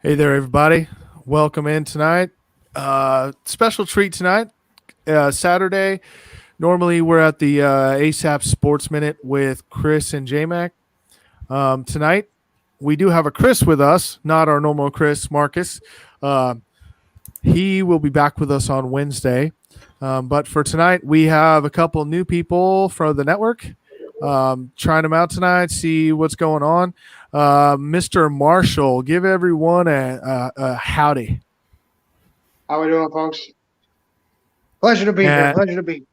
Hey there, everybody. Welcome in tonight. Special treat tonight, Saturday. Normally, we're at the ASAP Sports Minute with Chris and Jaymac. Tonight, we do have a Chris with us, not our normal Chris, Marcus. Uh, he will be back with us on Wednesday. But for tonight, we have a couple new people from the network. Trying them out tonight, see what's going on. Mr. Marshall, give everyone a howdy. How we doing, folks? Pleasure to be here. And Pleasure to be.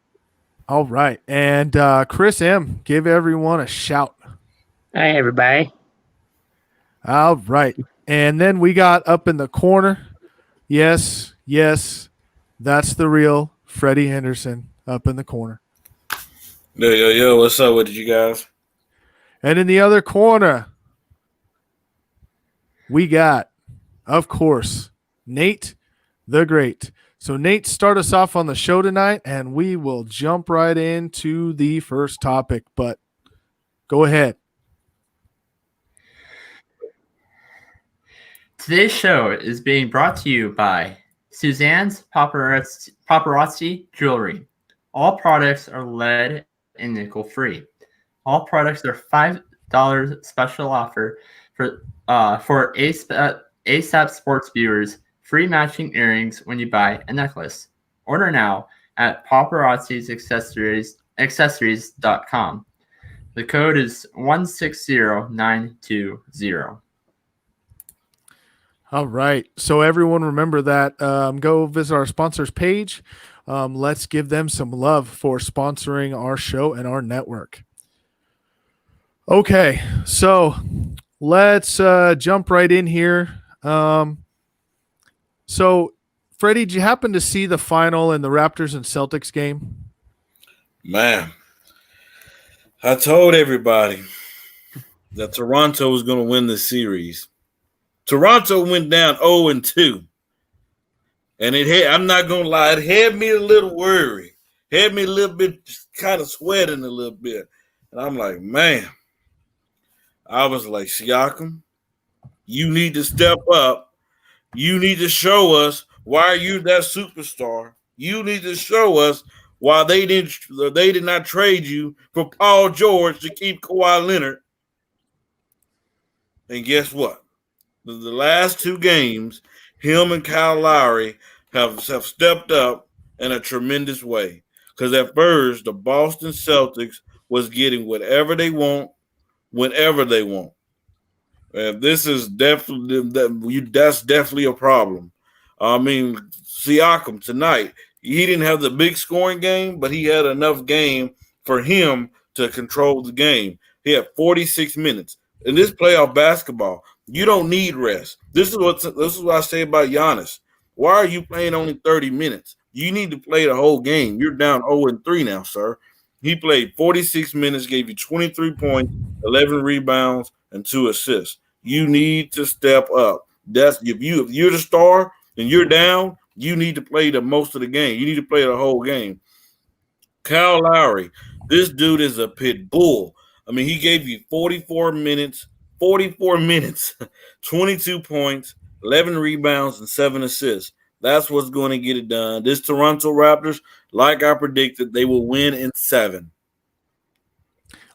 all right, and Chris M, give everyone a shout. Hi, everybody. All right, and then we got up in the corner. Yes, that's the real Freddie Henderson up in the corner. Yo, what's up with you guys? And in the other corner, we got, of course, Nate the Great. So, Nate, start us off on the show tonight, and we will jump right into the first topic. But go ahead. Today's show is being brought to you by Suzanne's Paparazzi Jewelry. All products are lead and nickel free. All products are $5 special offer for ASAP Sports viewers. Free matching earrings when you buy a necklace. Order now at paparazziaccessories.com. The code is 160920. All right. So, everyone remember that. Go visit our sponsors page. Let's give them some love for sponsoring our show and our network. Okay. So, let's jump right in here. So, Freddie, did you happen to see the final in the Raptors and Celtics game? Man, I told everybody that Toronto was going to win the series. Toronto went down 0-2. And I'm not going to lie, it had me a little worried. Had me a little bit kind of sweating a little bit. And I'm like, man, I was like, Siakam, you need to step up. You need to show us why you that superstar. You need to show us why they did not trade you for Paul George to keep Kawhi Leonard. And guess what? The last two games, him and Kyle Lowry have stepped up in a tremendous way. Because at first, the Boston Celtics was getting whatever they want, whenever they want. This is that's definitely a problem. I mean, Siakam tonight, he didn't have the big scoring game, but he had enough game for him to control the game. He had 46 minutes. In this playoff basketball, you don't need rest. This is what I say about Giannis. Why are you playing only 30 minutes? You need to play the whole game. You're down 0-3 now, sir. He played 46 minutes, gave you 23 points, 11 rebounds, and 2 assists. You need to step up. That's if you're the star and you're down, you need to play the most of the game. You need to play the whole game. Kyle Lowry, this dude is a pit bull. I mean, he gave you 44 minutes, 22 points, 11 rebounds, and 7 assists. That's what's going to get it done. This Toronto Raptors, like I predicted, they will win in 7.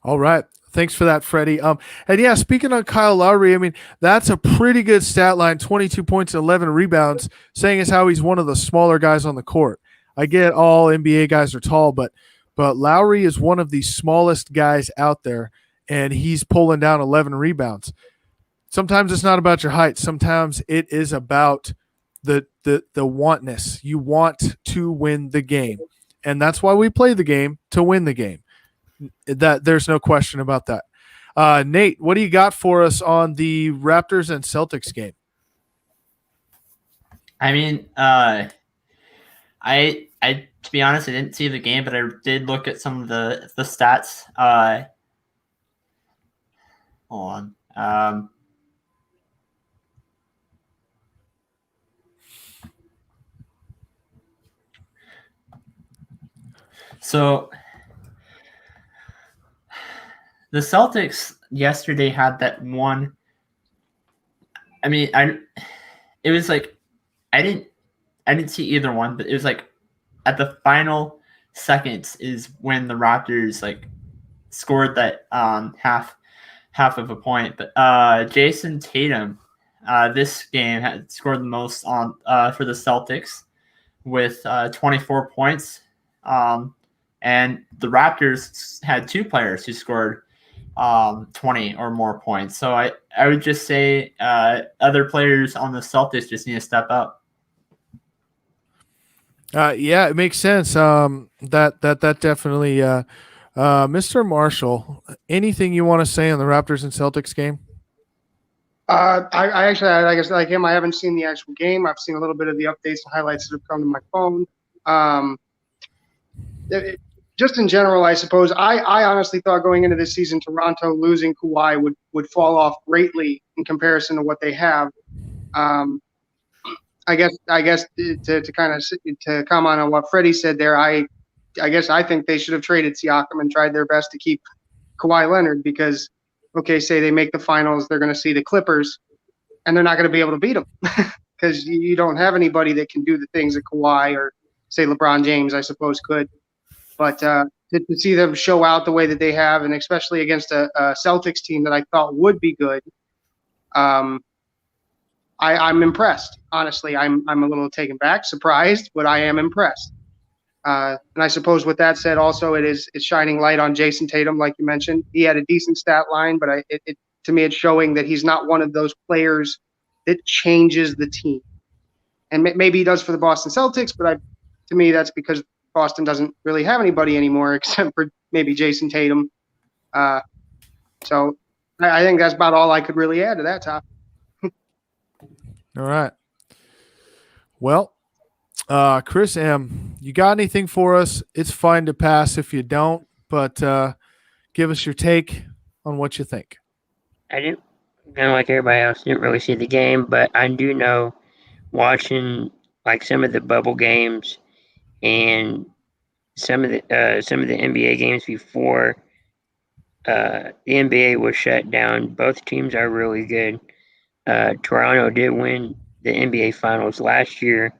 All right. Thanks for that, Freddie. And yeah, speaking of Kyle Lowry, I mean, that's a pretty good stat line, 22 points and 11 rebounds, saying as how he's one of the smaller guys on the court. I get all NBA guys are tall, but Lowry is one of the smallest guys out there, and he's pulling down 11 rebounds. Sometimes it's not about your height. Sometimes it is about the wantness. You want to win the game, and that's why we play the game, to win the game. That there's no question about that. Nate, what do you got for us on the Raptors and Celtics game? I mean, I to be honest, I didn't see the game, but I did look at some of the stats. Hold on. So the Celtics yesterday had that one I mean, it was like I didn't see either one, but it was like at the final seconds is when the Raptors like scored that half of a point. But Jason Tatum, this game had scored the most on for the Celtics with 24 points. And the Raptors had two players who scored 20 or more points. So I would just say other players on the Celtics just need to step up. Yeah, it makes sense. That definitely. Mr. Marshall, anything you want to say on the Raptors and Celtics game? I actually, I guess like him, I haven't seen the actual game. I've seen a little bit of the updates and highlights that have come to my phone. Just in general, I suppose I honestly thought going into this season, Toronto losing Kawhi would fall off greatly in comparison to what they have. I guess to kind of to comment on what Freddie said there, I guess I think they should have traded Siakam and tried their best to keep Kawhi Leonard because, okay, say they make the finals, they're going to see the Clippers, and they're not going to be able to beat them because you don't have anybody that can do the things that Kawhi or say LeBron James, I suppose, could. But to see them show out the way that they have, and especially against a Celtics team that I thought would be good, I'm impressed. Honestly, I'm a little taken back, surprised, but I am impressed. And I suppose with that said, also it's shining light on Jason Tatum, like you mentioned. He had a decent stat line, but to me, it's showing that he's not one of those players that changes the team. And maybe he does for the Boston Celtics, but to me, that's because Boston doesn't really have anybody anymore except for maybe Jason Tatum. So I think that's about all I could really add to that topic. All right. Well, Chris M., you got anything for us? It's fine to pass if you don't, but give us your take on what you think. I didn't, kind of like everybody else, didn't really see the game, but I do know watching like some of the bubble games and some of the NBA games before the NBA was shut down. Both teams are really good. Toronto did win the NBA Finals last year.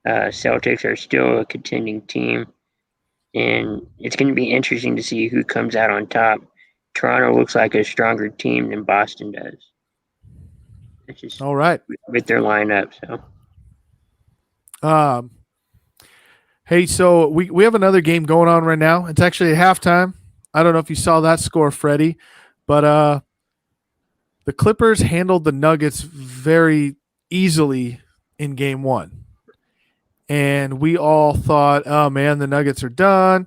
Celtics are still a contending team, and it's going to be interesting to see who comes out on top. Toronto looks like a stronger team than Boston does. It's just all right with their lineup. So, hey, so we have another game going on right now. It's actually at halftime. I don't know if you saw that score, Freddie, but the Clippers handled the Nuggets very easily in game one. And we all thought, oh, man, the Nuggets are done.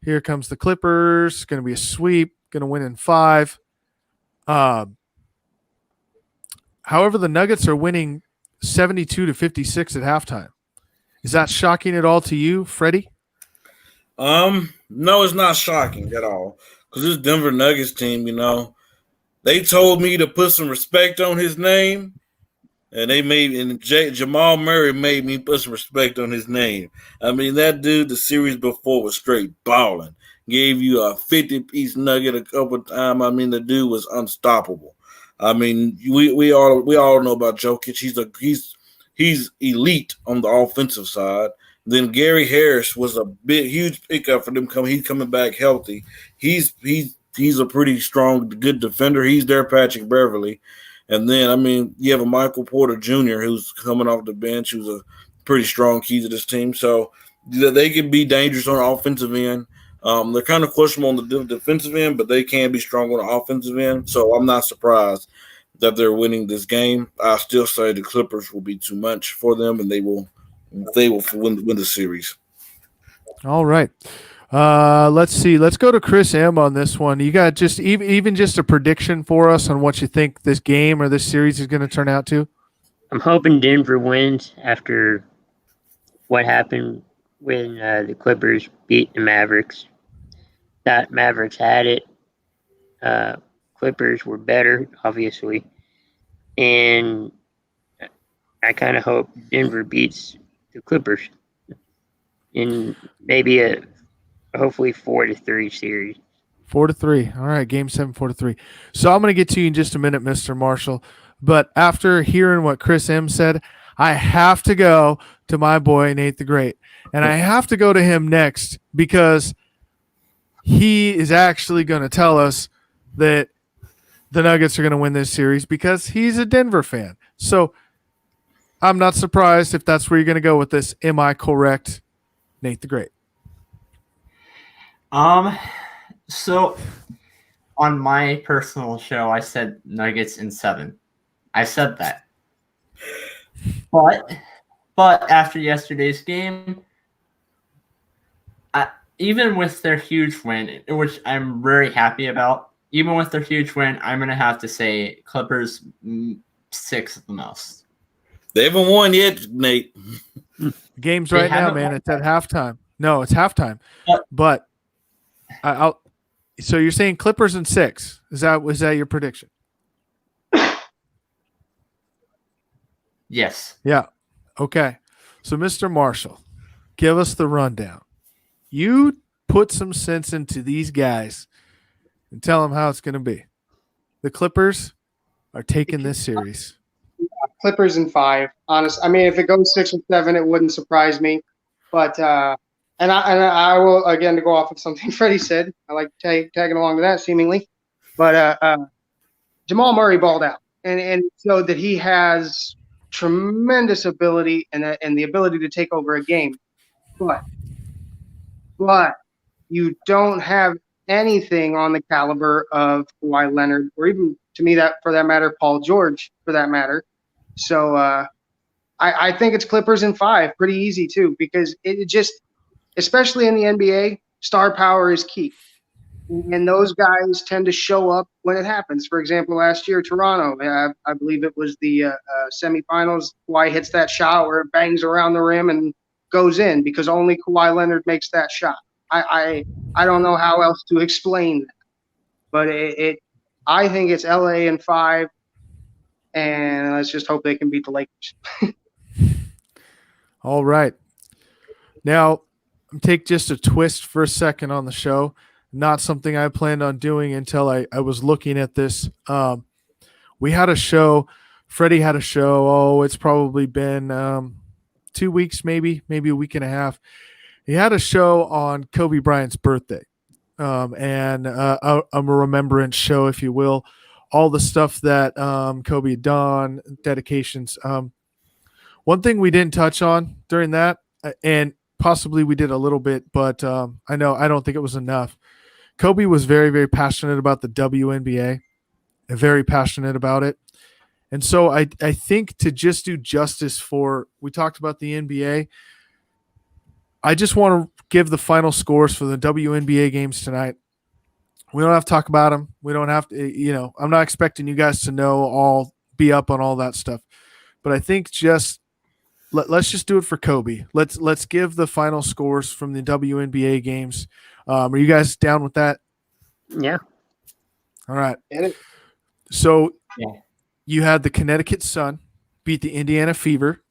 Here comes the Clippers. It's going to be a sweep. Going to win in 5. However, the Nuggets are winning 72-56 at halftime. Is that shocking at all to you, Freddie? No, it's not shocking at all. Because this Denver Nuggets team, they told me to put some respect on his name. And Jamal Murray made me put some respect on his name. I mean, that dude, the series before was straight balling. Gave you a 50-piece nugget a couple of times. I mean, the dude was unstoppable. I mean, we all know about Jokic. He's elite on the offensive side. Then Gary Harris was a huge pickup for them. He's coming back healthy. He's a pretty strong, good defender. He's their Patrick Beverly. And then, I mean, you have a Michael Porter Jr. who's coming off the bench, who's a pretty strong key to this team. So they can be dangerous on the offensive end. They're kind of questionable on the defensive end, but they can be strong on the offensive end. So I'm not surprised that they're winning this game. I still say the Clippers will be too much for them, and they will win the series. All right. Let's see. Let's go to Chris M on this one. You got just even just a prediction for us on what you think this game or this series is going to turn out to? I'm hoping Denver wins after what happened when the Clippers beat the Mavericks. That Mavericks had it. Clippers were better, obviously. And I kind of hope Denver beats the Clippers in maybe a hopefully 4-3 series. 4-3. All right, game 7, 4-3. So I'm going to get to you in just a minute, Mr. Marshall. But after hearing what Chris M said, I have to go to my boy Nate the Great. And I have to go to him next because he is actually going to tell us that the Nuggets are going to win this series because he's a Denver fan. So I'm not surprised if that's where you're going to go with this. Am I correct, Nate the Great? So on my personal show, I said Nuggets in 7. I said that. But after yesterday's game, even with their huge win, which I'm very happy about, even with their huge win, I'm going to have to say Clippers 6 at the most. They haven't won yet, Nate. The game's right now, man. It's at halftime. No, it's halftime. But I'll. So you're saying Clippers in 6? Is that your prediction? Yes. Yeah. Okay. So Mr. Marshall, give us the rundown. You put some sense into these guys and tell them how it's going to be. The Clippers are taking this series. Clippers in 5. Honest. I mean, if it goes 6 or 7, it wouldn't surprise me. But and I will again to go off of something Freddie said. I like tagging along to that seemingly. But Jamal Murray balled out and showed that he has tremendous ability and the ability to take over a game. But you don't have anything on the caliber of Kawhi Leonard, or even to me that for that matter, Paul George for that matter. So I think it's Clippers in 5, pretty easy too, because it just, especially in the NBA, star power is key. And those guys tend to show up when it happens. For example, last year, Toronto, I believe it was the semifinals. Kawhi hits that shot where it bangs around the rim and goes in because only Kawhi Leonard makes that shot. I don't know how else to explain that, but I think it's LA in 5, and let's just hope they can beat the Lakers. All right. Now, take just a twist for a second on the show. Not something I planned on doing until I was looking at this. We had a show. Freddie had a show. Oh, it's probably been 2 weeks, maybe a week and a half. He had a show on Kobe Bryant's birthday, and a remembrance show, if you will. All the stuff that Kobe had done, dedications. One thing we didn't touch on during that, and possibly we did a little bit, but I don't think it was enough. Kobe was very, very passionate about the WNBA, and very passionate about it. And so I think to just do justice for, we talked about the NBA, I just want to give the final scores for the WNBA games tonight. We don't have to talk about them. We don't have to, I'm not expecting you guys to be up on all that stuff. But I think just let's just do it for Kobe. Let's give the final scores from the WNBA games. Are you guys down with that? Yeah. All right. So you had the Connecticut Sun beat the Indiana Fever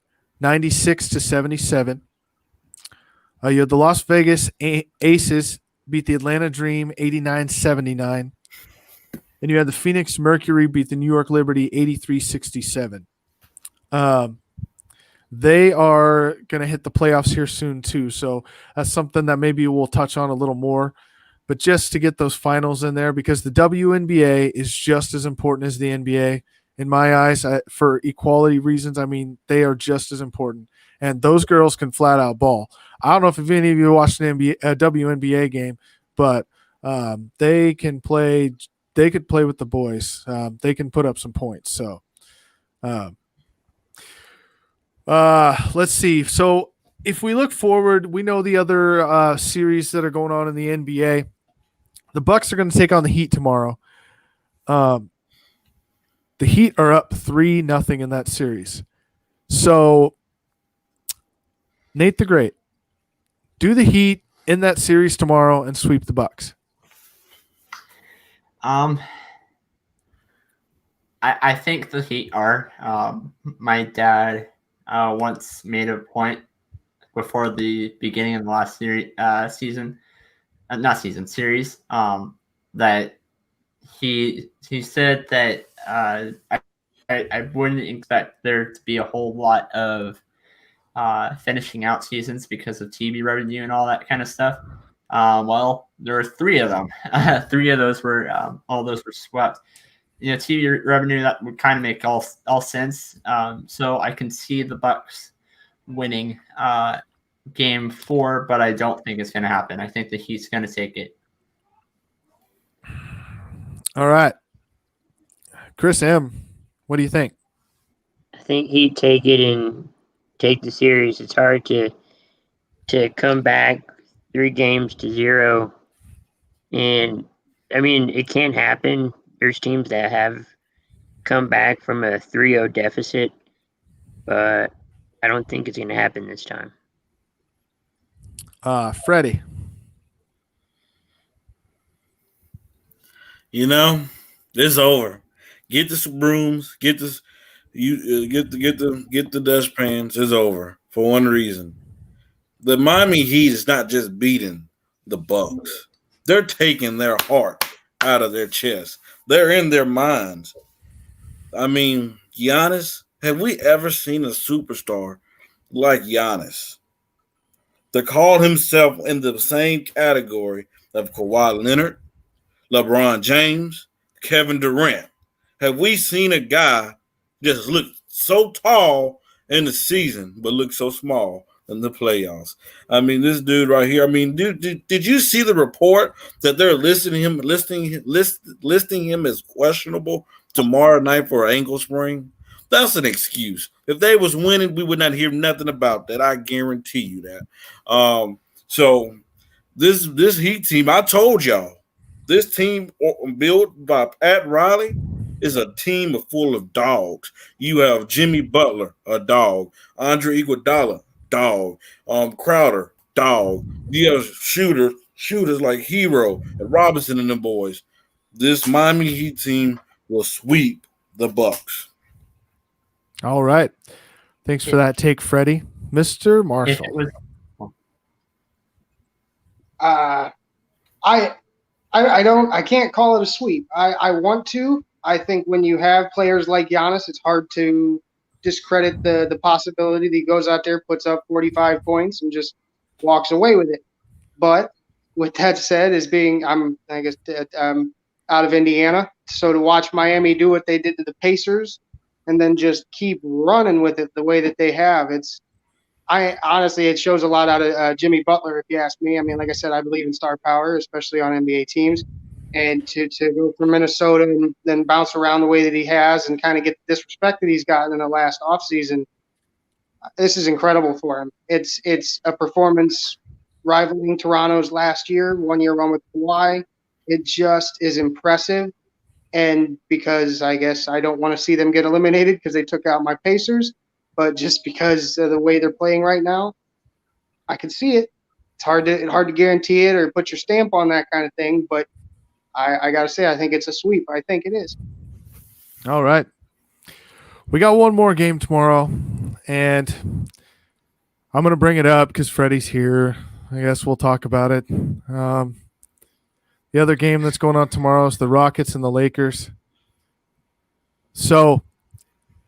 96-77. You had the Las Vegas Aces beat the Atlanta Dream 89-79. And you had the Phoenix Mercury beat the New York Liberty 83-67. They are going to hit the playoffs here soon too. So that's something that maybe we'll touch on a little more. But just to get those finals in there, because the WNBA is just as important as the NBA in my eyes, for equality reasons. I mean, they are just as important. And those girls can flat out ball. I don't know if any of you watched an WNBA game, but they can play. They could play with the boys. They can put up some points. So let's see. So if we look forward, we know the other series that are going on in the NBA. The Bucks are going to take on the Heat tomorrow. The Heat are up 3-0 in that series. So Nate the Great, do the Heat in that series tomorrow and sweep the Bucks? I think the Heat are. My dad once made a point before the beginning of the last series, series, that he said that I wouldn't expect there to be a whole lot of finishing out seasons because of TV revenue and all that kind of stuff. Well, there were 3 of them. 3 of those were all those were swept. TV revenue, that would kind of make all sense. So I can see the Bucks winning game 4, but I don't think it's going to happen. I think the Heat's going to take it. All right. Chris M., what do you think? I think he'd take it and take the series. It's hard to come back 3-0, and I mean it can happen. There's teams that have come back from a 3-0 deficit, but I don't think it's going to happen this time. Freddie. It's over. Get the brooms. Get this. Get the dustpans. It's over for one reason. The Miami Heat is not just beating the Bucks. They're taking their heart out of their chest. They're in their minds. I mean, Giannis. Have we ever seen a superstar like Giannis to call himself in the same category of Kawhi Leonard, LeBron James, Kevin Durant? Have we seen a guy just look so tall in the season but look so small in the playoffs? I mean, this dude right here. I mean, did you see the report that they're listing him as questionable tomorrow night for an ankle sprain? That's an excuse. If they was winning, we would not hear nothing about that. I guarantee you that. So this Heat team, I told y'all, this team built by Pat Riley is a team full of dogs. You have Jimmy Butler, a dog. Andre Iguodala, dog. Crowder, dog. You have shooters like Hero and Robinson and the boys. This Miami Heat team will sweep the Bucks. All right. Thanks for that take, Freddie. Mr. Marshall. I can't call it a sweep. I want to. I think when you have players like Giannis, it's hard to discredit the possibility that he goes out there, puts up 45 points, and just walks away with it. But with that said, I'm out of Indiana, so to watch Miami do what they did to the Pacers and then just keep running with it the way that they have, it shows a lot out of Jimmy Butler, if you ask me. I mean, like I said, I believe in star power, especially on NBA teams. And to go from Minnesota and then bounce around the way that he has and kind of get the disrespect that he's gotten in the last offseason, this is incredible for him. It's a performance rivaling Toronto's last year, 1 year run with Kawhi. It just is impressive. And because I guess I don't want to see them get eliminated because they took out my Pacers, but just because of the way they're playing right now, I can see it. It's hard to guarantee it or put your stamp on that kind of thing, but I got to say, I think it's a sweep. I think it is. All right. We got one more game tomorrow, and I'm going to bring it up because Freddie's here. I guess we'll talk about it. The other game that's going on tomorrow is the Rockets and the Lakers. So,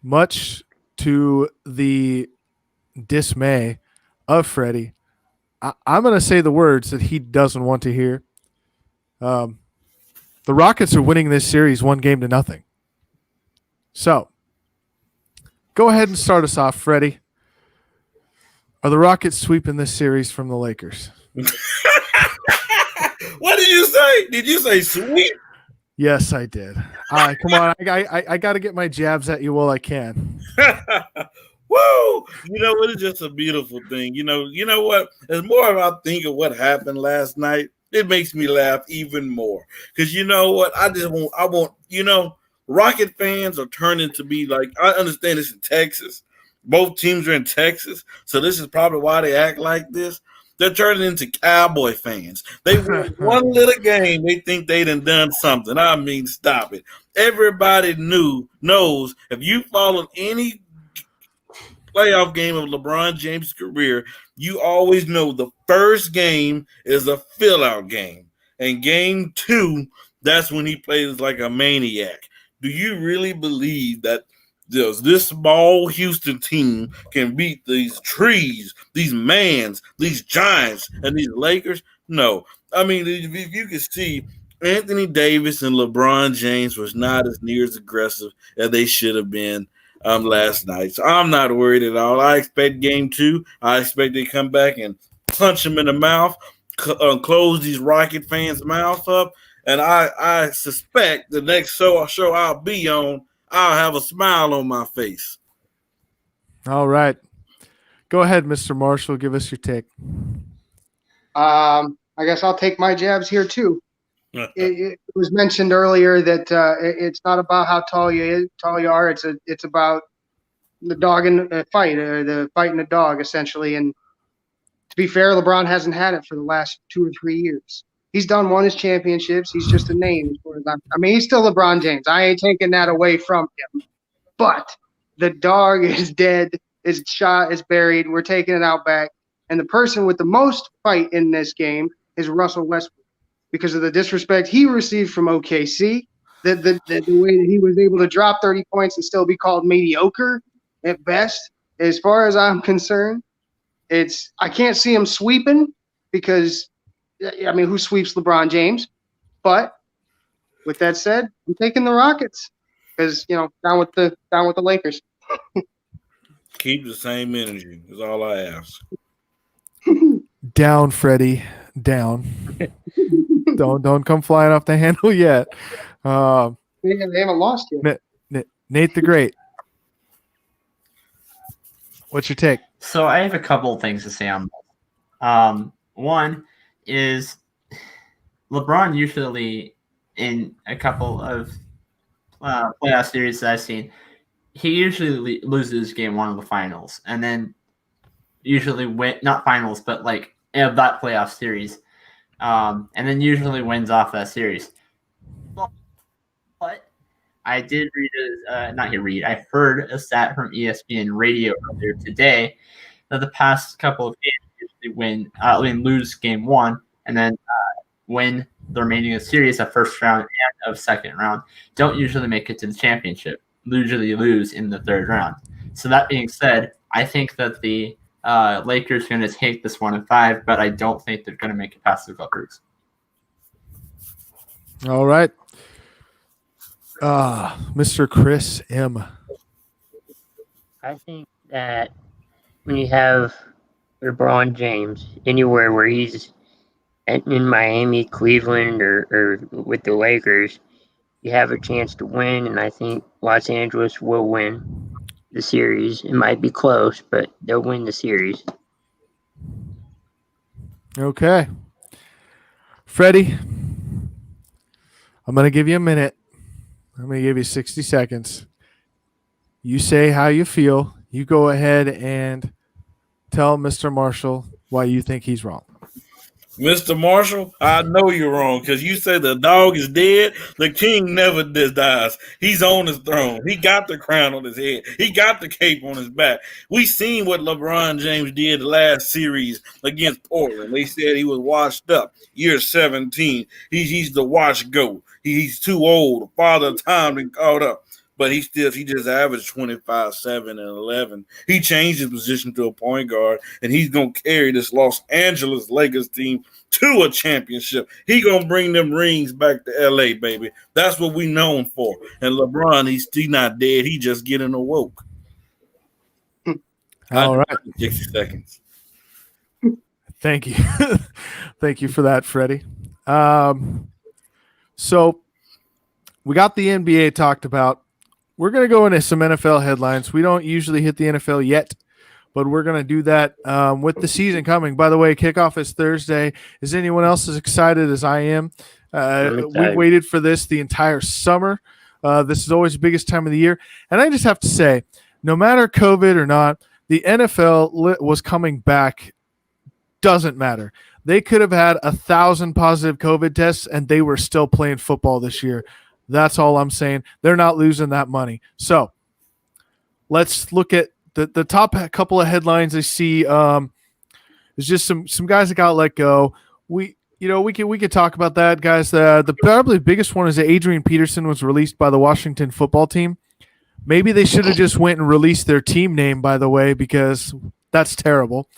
much to the dismay of Freddie, I'm going to say the words that he doesn't want to hear. The Rockets are winning this series 1-0. So, go ahead and start us off, Freddie. Are the Rockets sweeping this series from the Lakers? What did you say? Did you say sweep? Yes, I did. Come on. I got to get my jabs at you while I can. Woo! You know what? It's just a beautiful thing. You know what? As more about think of what happened last night, it makes me laugh even more. Because you know what? I want, Rocket fans are turning to be like, I understand this in Texas. Both teams are in Texas. So this is probably why they act like this. They're turning into Cowboy fans. They win one little game, they think they done something. I mean, stop it. Everybody knows if you followed any playoff game of LeBron James' career, you always know the first game is a fill-out game. And game 2, that's when he plays like a maniac. Do you really believe that this small Houston team can beat these trees, these mans, these giants, and these Lakers. No, I mean, if you can see, Anthony Davis and LeBron James was not as near as aggressive as they should have been last night. So I'm not worried at all. I expect game 2. I expect they come back and punch him in the mouth, close these Rocket fans' mouth up. And I suspect the next show I'll be on, I'll have a smile on my face. All right. Go ahead, Mr. Marshall. Give us your take. I guess I'll take my jabs here too. It was mentioned earlier that it's not about how tall you are. It's about the dog in a fight, or the fight in the dog, essentially. And to be fair, LeBron hasn't had it for the last 2 or 3 years. He's won his championships. He's just a name. I mean, he's still LeBron James. I ain't taking that away from him. But the dog is dead, is shot, is buried. We're taking it out back. And the person with the most fight in this game is Russell Westbrook, because of the disrespect he received from OKC, the way that he was able to drop 30 points and still be called mediocre at best. As far as I'm concerned, I can't see him sweeping, because I mean, who sweeps LeBron James? But with that said, I'm taking the Rockets, because down with the Lakers. Keep the same energy is all I ask. Down, Freddie. Down. Don't come flying off the handle yet. They haven't lost yet. Nate the Great. What's your take? So I have a couple of things to say on this. One is LeBron usually, in a couple of playoff series that I've seen, he usually loses game 1 of the finals, and then usually not finals, but like of that playoff series, and then usually wins off that series. But I did I heard a stat from ESPN Radio earlier today that the past couple of games usually lose game 1, and then win the remaining of the series of first round and of second round. Don't usually make it to the championship. Usually lose in the third round. So that being said, I think that the Lakers are going to take this 1-5, but I don't think they're going to make it past the Clippers. All right. Mr. Chris M. I think that when you have LeBron James anywhere where he's in Miami, Cleveland, or with the Lakers, you have a chance to win, and I think Los Angeles will win the series. It might be close, but they'll win the series. Okay. Freddie, I'm going to give you a minute. I'm going to give you 60 seconds. You say how you feel. You go ahead and tell Mr. Marshall why you think he's wrong. Mr. Marshall, I know you're wrong, because you say the dog is dead. The king never dies. He's on his throne. He got the crown on his head. He got the cape on his back. We seen what LeBron James did the last series against Portland. They said he was washed up. Year 17. He's the wash goat. He's too old. Father of time been caught up. But he just averaged 25, 7, and 11. He changed his position to a point guard, and he's going to carry this Los Angeles Lakers team to a championship. He's going to bring them rings back to L.A., baby. That's what we known for. And LeBron, he's not dead. He just getting awoke. All right. 60 seconds. Thank you. Thank you for that, Freddie. So we got the NBA talked about. We're going to go into some NFL headlines. We don't usually hit the NFL yet, but we're going to do that with the season coming. By the way, kickoff is Thursday. Is anyone else as excited as I am? We waited for this the entire summer. This is always the biggest time of the year. And I just have to say, no matter COVID or not, the NFL was coming back. Doesn't matter. They could have had 1,000 positive COVID tests, and they were still playing football this year. That's all I'm saying. They're not losing that money. So let's look at the top couple of headlines I see. There's just some guys that got let go. We could talk about that, guys. The probably biggest one is that Adrian Peterson was released by the Washington football team. Maybe they should have just went and released their team name, by the way, because that's terrible.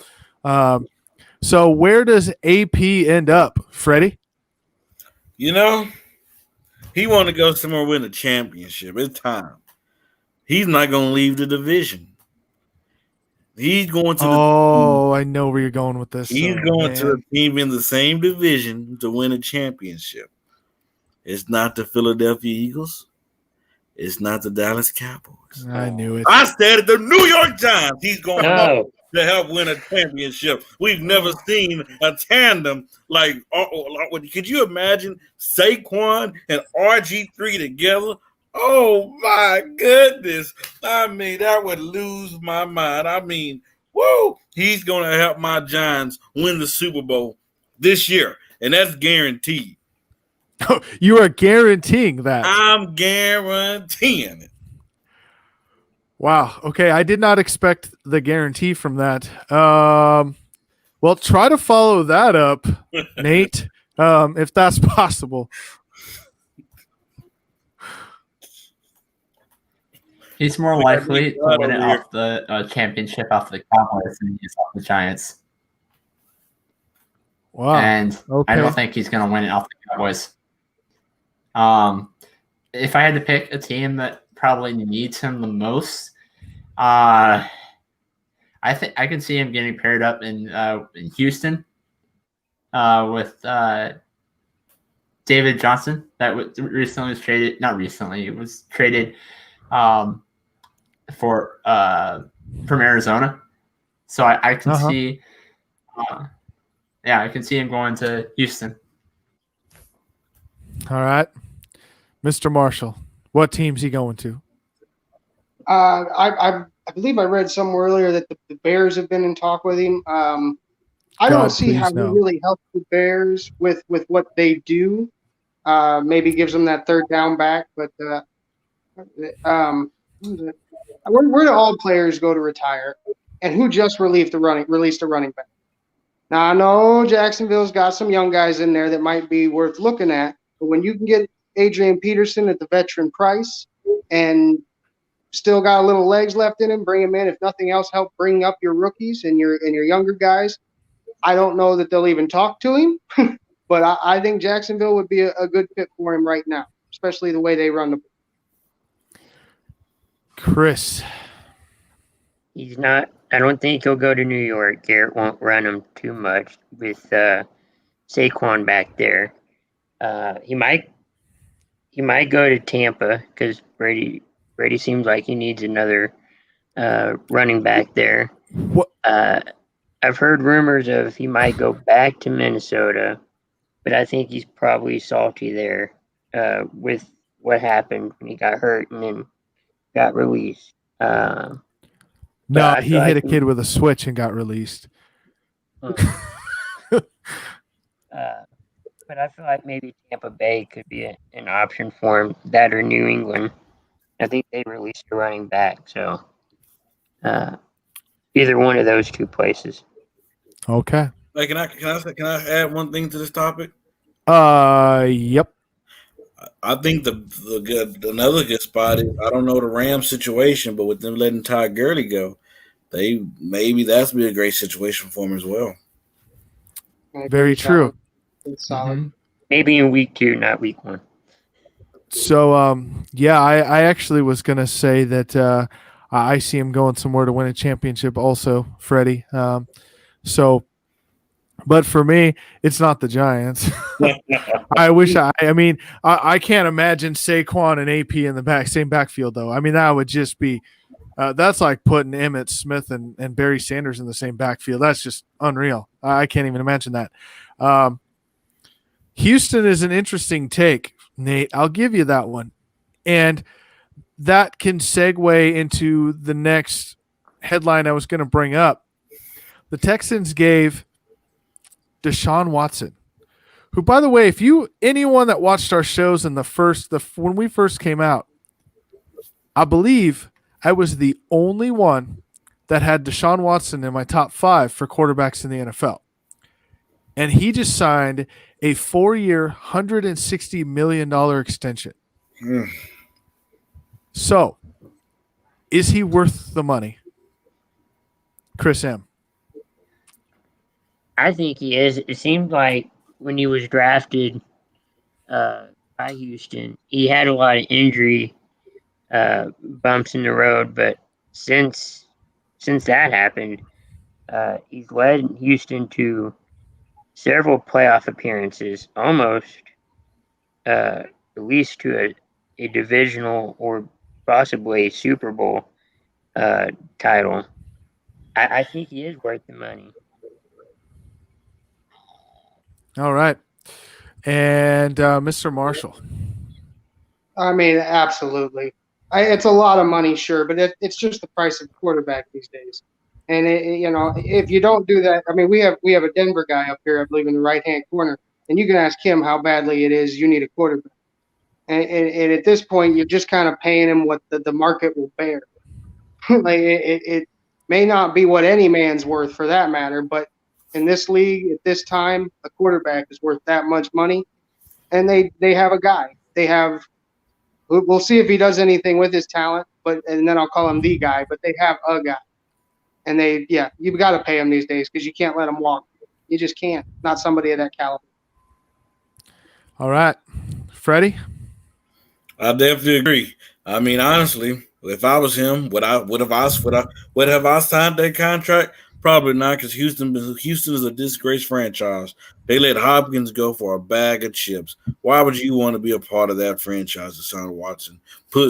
So where does AP end up, Freddie? You know, he want to go somewhere win a championship. It's time. He's not going to leave the division. He's going to I know where you're going with this. he's going to the team in the same division to win a championship. It's not the Philadelphia Eagles. It's not the Dallas Cowboys. I knew it. I said it, the New York Giants. He's going No. to help win a championship. We've never seen a tandem like. Could you imagine Saquon and RG3 together? Oh my goodness! I mean, that would lose my mind. I mean, whoa! He's going to help my Giants win the Super Bowl this year, and that's guaranteed. You are guaranteeing that. I'm guaranteeing it. Wow. Okay, I did not expect the guarantee from that. Well, try to follow that up, Nate, if that's possible. He's more likely to win it off the championship off the Cowboys than he is off the Giants. Wow. And Okay. I don't think he's going to win it off the Cowboys. If I had to pick a team that probably needs him the most, I think I can see him getting paired up in Houston with David Johnson. That recently was traded. Not recently, it was traded from Arizona. So I can see, I can see him going to Houston. All right. Mr. Marshall, what team's he going to? I believe I read somewhere earlier that the Bears have been in talk with him. I don't see how he really helps the Bears with what they do. Maybe gives them that third down back, but where do all players go to retire? And who just released a running back? Now I know Jacksonville's got some young guys in there that might be worth looking at, but when you can get Adrian Peterson at the veteran price and still got a little legs left in him, bring him in. If nothing else, help bring up your rookies and your younger guys. I don't know that they'll even talk to him, but I think Jacksonville would be a good fit for him right now, especially the way they run the ball. Chris. He's not. I don't think he'll go to New York. Garrett won't run him too much with Saquon back there. He might go to Tampa because Brady seems like he needs another running back there. What? I've heard rumors of he might go back to Minnesota, but I think he's probably salty there with what happened when he got hurt and then got released. No, he hit a kid with a switch and got released. But I feel like maybe Tampa Bay could be an option for him. That or New England. I think they released a running back, so either one of those two places. Okay. Hey, can I add one thing to this topic? Yep. I think another good spot is, I don't know the Rams situation, but with them letting Todd Gurley go, maybe that's be a great situation for him as well. Very true. It's solid. Mm-hmm. Maybe in week 2, not week 1. So, I actually was going to say that I see him going somewhere to win a championship also, Freddie. But for me, it's not the Giants. I wish I can't imagine Saquon and AP in the same backfield, though. I mean, that would just be that's like putting Emmitt Smith and Barry Sanders in the same backfield. That's just unreal. I can't even imagine that. Houston is an interesting take, Nate. I'll give you that one. And that can segue into the next headline I was going to bring up. The Texans gave Deshaun Watson, who, by the way, anyone that watched our shows in when we first came out, I believe I was the only one that had Deshaun Watson in my top 5 for quarterbacks in the NFL. And he just signed a 4-year, $160 million extension. So Is he worth the money? Chris M. I think he is. It seemed like when he was drafted by Houston, he had a lot of injury bumps in the road, but since that happened, he's led Houston to several playoff appearances, almost at least to a divisional or possibly a Super Bowl title. I think he is worth the money. All right. And Mr. Marshall. I mean, absolutely. It's a lot of money, sure, but it's just the price of quarterback these days. And if you don't do that, I mean, we have a Denver guy up here, I believe, in the right hand corner, and you can ask him how badly it is you need a quarterback. And at this point, you're just kind of paying him what the market will bear. Like it may not be what any man's worth for that matter, but in this league at this time, a quarterback is worth that much money, and they have a guy. They have. We'll see if he does anything with his talent, and then I'll call him the guy. But they have a guy, and you've got to pay him these days because you can't let him walk. You just can't. Not somebody of that caliber. All right, Freddie. I definitely agree. I mean, honestly, if I was him, would have I signed that contract? Probably not, because Houston is a disgraced franchise. They let Hopkins go for a bag of chips. Why would you want to be a part of that franchise, Deshaun Watson?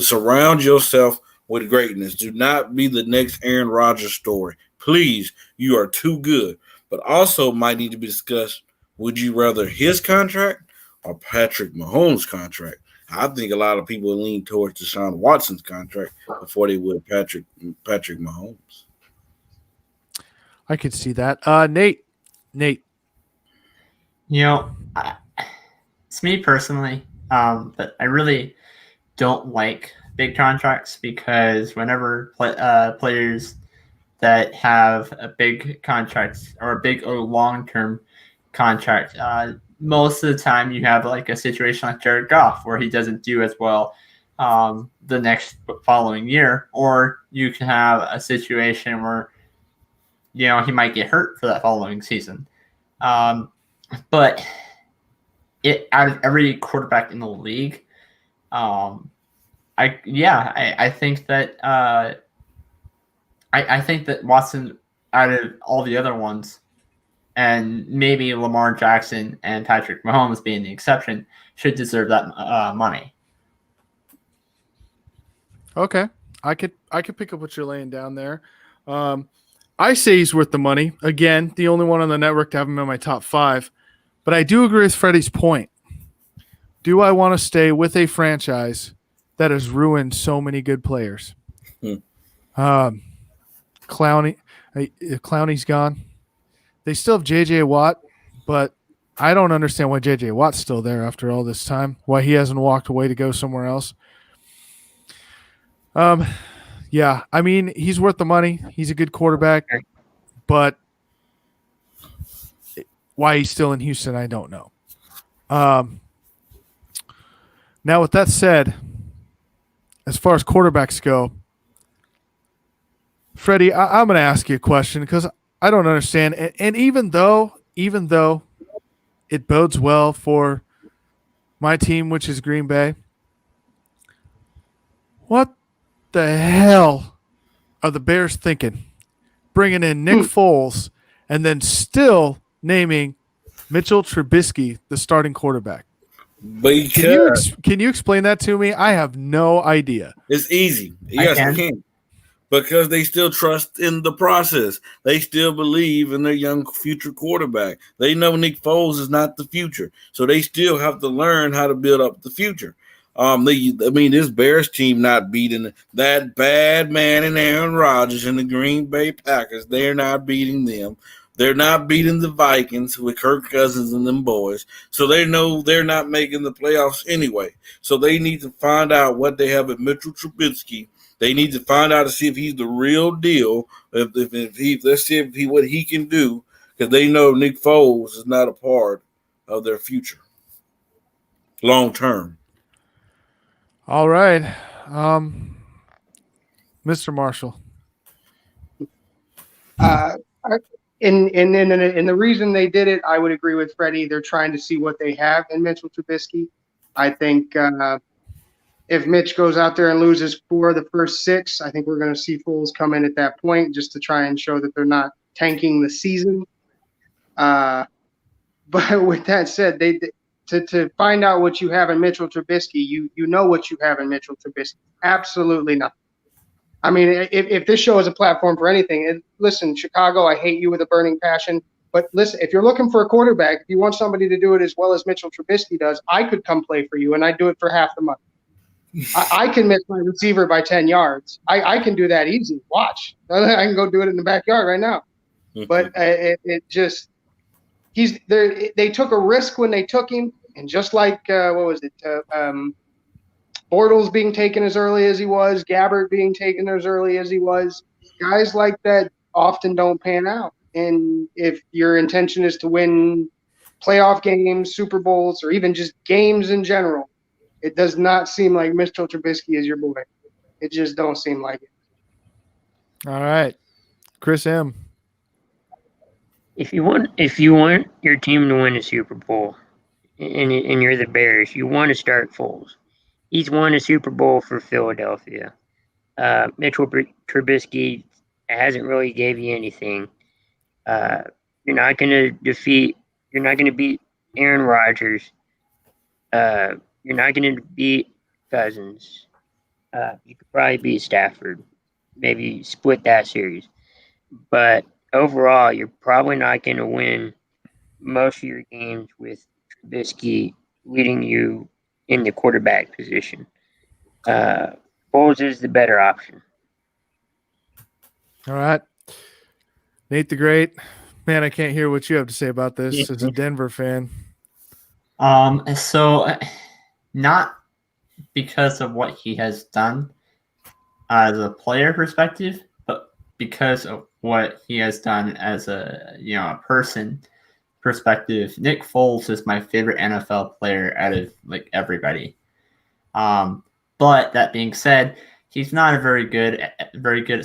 Surround yourself with greatness. Do not be the next Aaron Rodgers story. Please, you are too good. But also might need to be discussed, would you rather his contract or Patrick Mahomes' contract? I think a lot of people lean towards Deshaun Watson's contract before they would Patrick Mahomes. I could see that. Nate. It's me personally, but I really don't like big contracts because whenever players that have a big contract or a big or long-term contract, most of the time you have like a situation like Jared Goff where he doesn't do as well the next following year, or you can have a situation where he might get hurt for that following season. But out of every quarterback in the league, I think that I think that Watson, out of all the other ones, and maybe Lamar Jackson and Patrick Mahomes being the exception, should deserve that money. Okay, I could pick up what you're laying down there. I say he's worth the money. Again, the only one on the network to have him in my top 5. But I do agree with Freddie's point. Do I want to stay with a franchise that has ruined so many good players? Clowney's gone. They still have J.J. Watt, but I don't understand why J.J. Watt's still there after all this time, why he hasn't walked away to go somewhere else. Yeah, I mean, he's worth the money. He's a good quarterback, but why he's still in Houston, I don't know. Now, with that said, as far as quarterbacks go, Freddie, I'm going to ask you a question because I don't understand. And even though it bodes well for my team, which is Green Bay, what the hell are the Bears thinking? Bringing in Nick Foles and then still naming Mitchell Trubisky the starting quarterback. Because can you explain that to me? I have no idea. It's easy. Yes, I can. Because they still trust in the process. They still believe in their young future quarterback. They know Nick Foles is not the future. So they still have to learn how to build up the future. This Bears team not beating that bad man and Aaron Rodgers and the Green Bay Packers. They're not beating them. They're not beating the Vikings with Kirk Cousins and them boys. So they know they're not making the playoffs anyway. So they need to find out what they have at Mitchell Trubisky. They need to find out to see if he's the real deal. Let's see what he can do, because they know Nick Foles is not a part of their future long term. All right. Mr. Marshall. Uh, and the reason they did it, I would agree with Freddie. They're trying to see what they have in Mitchell Trubisky. I think if Mitch goes out there and loses 4 of the first 6, I think we're going to see Foles come in at that point just to try and show that they're not tanking the season. But with that said, to find out what you have in Mitchell Trubisky, you know what you have in Mitchell Trubisky. Absolutely nothing. I mean, if this show is a platform for anything, listen, Chicago, I hate you with a burning passion. But listen, if you're looking for a quarterback, if you want somebody to do it as well as Mitchell Trubisky does, I could come play for you, and I'd do it for half the money. I can miss my receiver by 10 yards. I can do that easy. Watch. I can go do it in the backyard right now. But it just – he's there. They took a risk when they took him, and just like what was it? Bortles being taken as early as he was, Gabbert being taken as early as he was, guys like that often don't pan out. And if your intention is to win playoff games, Super Bowls, or even just games in general, it does not seem like Mitchell Trubisky is your boy. It just don't seem like it. All right. Chris M. If you want your team to win a Super Bowl, and you're the Bears, you want to start Foles. He's won a Super Bowl for Philadelphia. Mitchell Trubisky hasn't really gave you anything. You're not going to beat Aaron Rodgers. You're not going to beat Cousins. You could probably beat Stafford. Maybe split that series. But overall, you're probably not going to win most of your games with Trubisky leading you in the quarterback position. Foles is the better option. All right. Nate the Great. Man, I can't hear what you have to say about this as a Denver fan. So not because of what he has done as a player perspective, but because of what he has done as a person perspective. Nick Foles is my favorite NFL player out of like everybody. But that being said, he's not very good at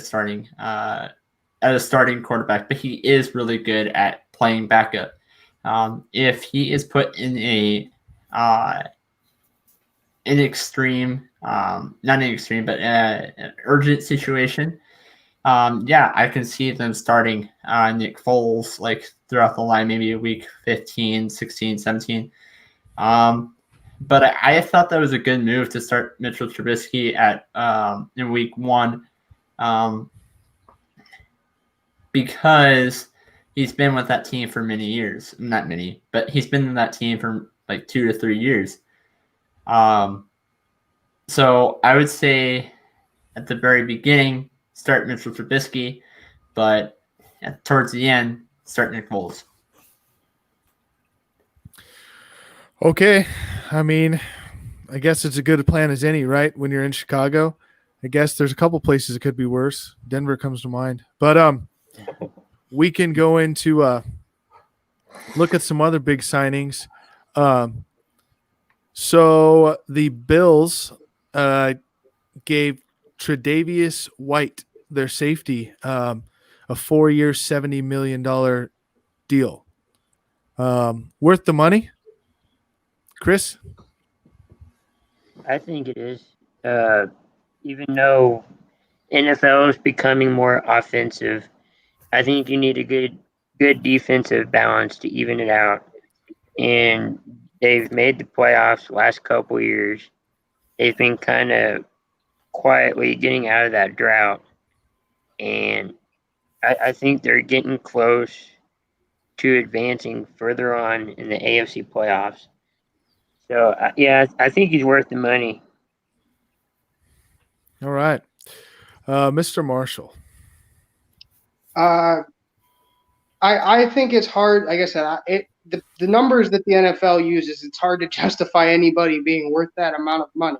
starting as a starting quarterback, but he is really good at playing backup. If he is put in an extreme, not an extreme, but an urgent situation, I can see them starting Nick Foles like throughout the line, maybe week 15, 16, 17. But I thought that was a good move to start Mitchell Trubisky in week 1, because he's been with that team for many years. Not many, but he's been in that team for like 2 to 3 years. So I would say at the very beginning, start Mitchell Trubisky, but towards the end, start Nick Foles. Okay. I mean, I guess it's a good plan as any, right? When you're in Chicago, I guess there's a couple places it could be worse. Denver comes to mind, but we can go into look at some other big signings. So the Bills gave Tre'Davious White, their safety, a 4-year, $70 million deal. Worth the money? Chris? I think it is. Even though NFL is becoming more offensive, I think you need a good defensive balance to even it out. And they've made the playoffs last couple years. They've been kind of quietly getting out of that drought. And I think they're getting close to advancing further on in the AFC playoffs. So, I think he's worth the money. All right. Mr. Marshall. I think it's hard. Like I said, the numbers that the NFL uses, it's hard to justify anybody being worth that amount of money.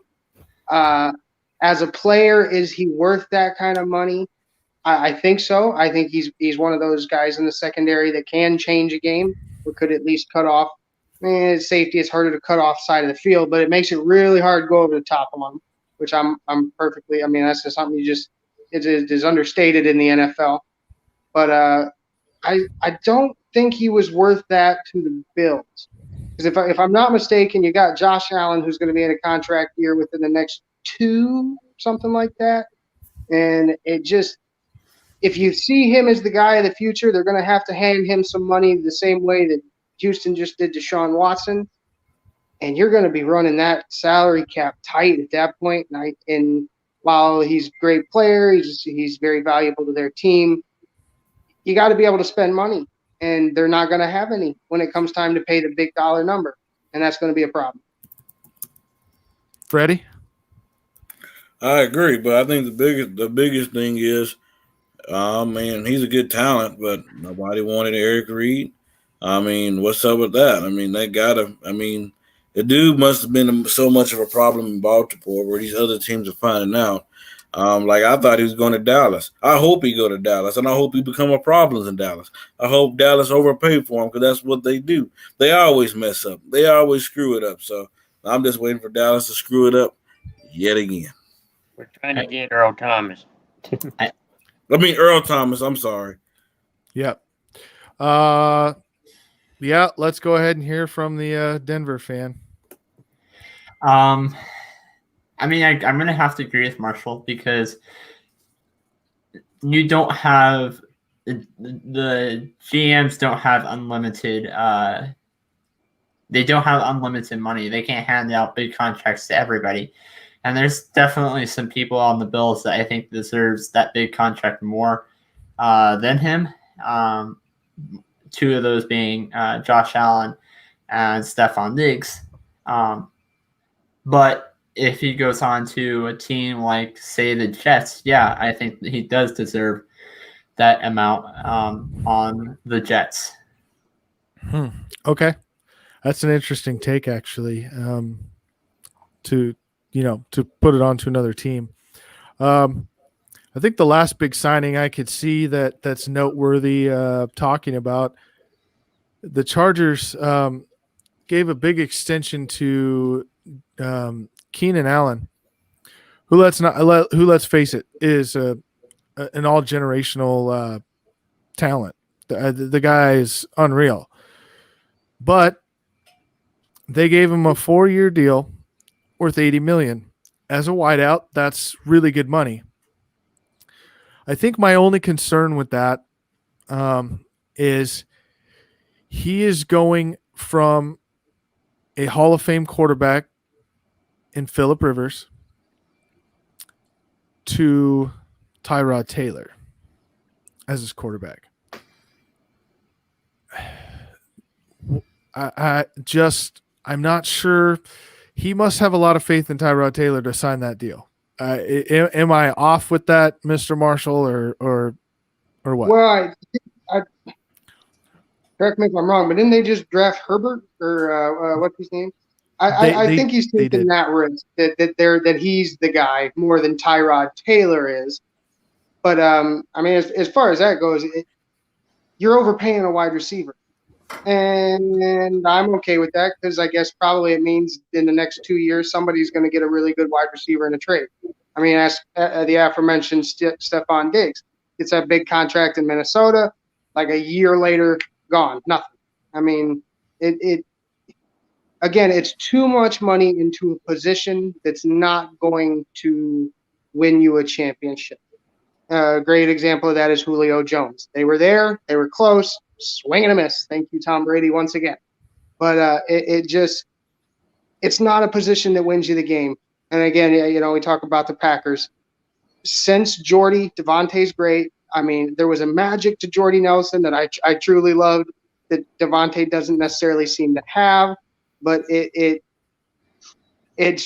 As a player, is he worth that kind of money? I think so. I think he's one of those guys in the secondary that can change a game or could at least cut off. Safety, it's harder to cut off side of the field, but it makes it really hard to go over the top of him, which I'm perfectly. I mean, that's just something you just is understated in the NFL. But I don't think he was worth that to the Bills. Because if I'm not mistaken, you got Josh Allen, who's going to be in a contract year within the next 2, something like that. And it just, if you see him as the guy of the future, they're going to have to hand him some money the same way that Houston just did to Deshaun Watson. And you're going to be running that salary cap tight at that point. And while he's a great player, he's very valuable to their team, you got to be able to spend money. And they're not going to have any when it comes time to pay the big dollar number. And that's going to be a problem. Freddie? I agree, but I think the biggest thing is, man, he's a good talent, but nobody wanted Eric Reed. I mean, what's up with that? I mean, the dude must have been so much of a problem in Baltimore where these other teams are finding out. Like I thought he was going to Dallas. I hope he go to Dallas, and I hope he become a problem in Dallas. I hope Dallas overpaid for him because that's what they do. They always mess up. They always screw it up. So I'm just waiting for Dallas to screw it up yet again. We're trying to get Earl Thomas. Earl Thomas. I'm sorry. Yep. Yeah, let's go ahead and hear from the Denver fan. I'm going to have to agree with Marshall because you don't have the GMs don't have unlimited. They don't have unlimited money. They can't hand out big contracts to everybody. And there's definitely some people on the Bills that I think deserves that big contract more than him. 2 of those being Josh Allen and Stephon Diggs. But if he goes on to a team like, say, the Jets, yeah, I think he does deserve that amount on the Jets. Okay. That's an interesting take, actually, to put it onto another team. I think the last big signing I could see that's noteworthy talking about, the Chargers gave a big extension to Keenan Allen, who let's face it, is an all-generational talent. The guy is unreal. But they gave him a 4-year deal worth $80 million. As a wideout, that's really good money. I think my only concern with that is he is going from a Hall of Fame quarterback in Phillip Rivers to Tyrod Taylor as his quarterback. I'm not sure. He must have a lot of faith in Tyrod Taylor to sign that deal. Am I off with that, Mr. Marshall, or what? Well, I correct me if I'm wrong, but didn't they just draft Herbert or what's his name? I think he's taking that risk that he's the guy more than Tyrod Taylor is. But as far as that goes, you're overpaying a wide receiver. And I'm okay with that because I guess probably it means in the next 2 years somebody's going to get a really good wide receiver in a trade. As the aforementioned Stephon Diggs gets that big contract in Minnesota, like a year later, gone, nothing. It's too much money into a position that's not going to win you a championship. A great example of that is Julio Jones. They were there, they were close. Swing and a miss. Thank you, Tom Brady, once again. But it's not a position that wins you the game. And again, we talk about the Packers. Since Jordy, Devontae's great. There was a magic to Jordy Nelson that I truly loved that Devontae doesn't necessarily seem to have. But it's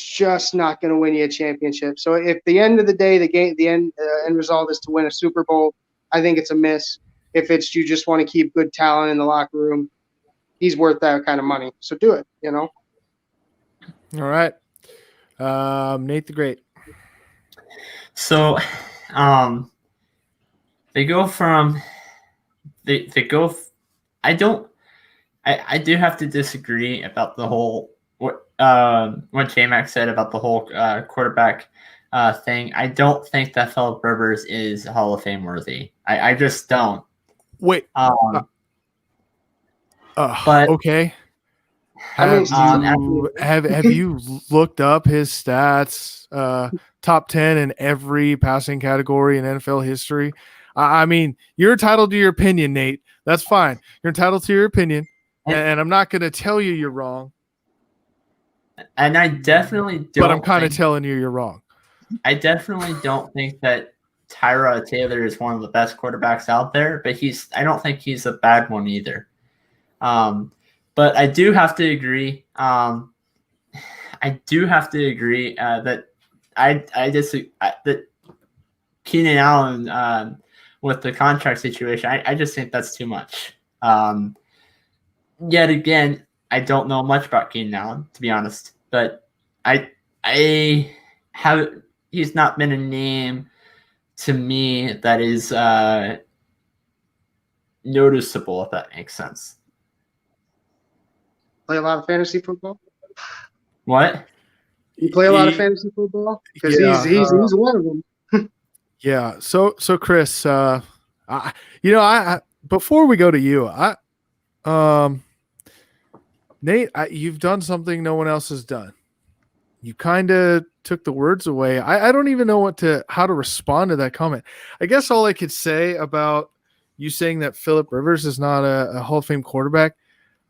just not going to win you a championship. So if the end of the day, the end result is to win a Super Bowl, I think it's a miss. If it's you just want to keep good talent in the locker room, he's worth that kind of money. So do it, All right. Nate the Great. So they go I do have to disagree about the whole what Jaymac said about the whole quarterback thing. I don't think that Philip Rivers is Hall of Fame worthy. I just don't. Wait. But Okay. I mean, Have you looked up his stats? Top 10 in every passing category in NFL history. I mean, you're entitled to your opinion, Nate. That's fine. You're entitled to your opinion, and I'm not going to tell you you're wrong. And I definitely don't. But I'm kind of telling you you're wrong. I definitely don't think that Tyrod Taylor is one of the best quarterbacks out there, but I don't think he's a bad one either. But I do have to agree. That I disagree that Keenan Allen with the contract situation. I just think that's too much. Yet again, I don't know much about Keenan Allen, to be honest, but he's not been a name to me that is noticeable, if that makes sense. Play a lot of fantasy football. What? You play a lot of fantasy football because he's one of them. Yeah. So Chris, before we go to you, Nate, you've done something no one else has done. You kind of took the words away. I don't even know how to respond to that comment. I guess all I could say about you saying that Philip Rivers is not a Hall of Fame quarterback,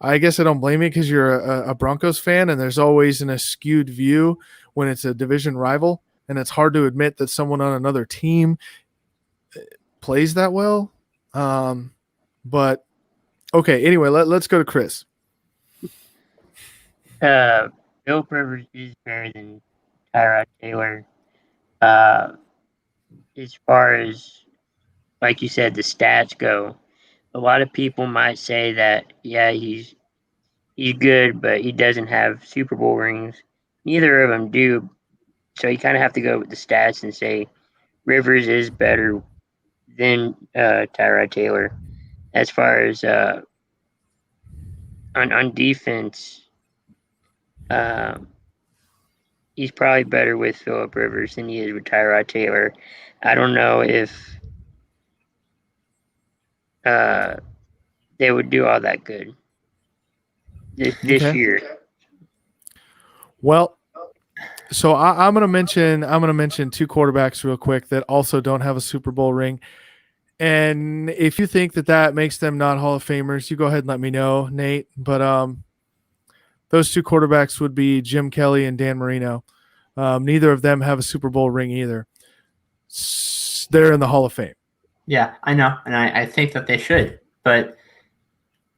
I guess I don't blame you because you're a Broncos fan, and there's always an skewed view when it's a division rival, and it's hard to admit that someone on another team plays that well. But okay, anyway, let's go to Chris. Philip Rivers is better than Tyrod Taylor. As far as, like you said, the stats go, a lot of people might say that, yeah, he's good, but he doesn't have Super Bowl rings. Neither of them do. So you kind of have to go with the stats and say Rivers is better than Tyrod Taylor. As far as on defense, he's probably better with Philip Rivers than he is with Tyrod Taylor. I don't know if they would do all that good this year. Well, so I'm gonna mention two quarterbacks real quick that also don't have a Super Bowl ring. And if you think that makes them not Hall of Famers, you go ahead and let me know, Nate. But those two quarterbacks would be Jim Kelly and Dan Marino. Neither of them have a Super Bowl ring either. They're in the Hall of Fame. Yeah, I know, and I think that they should. But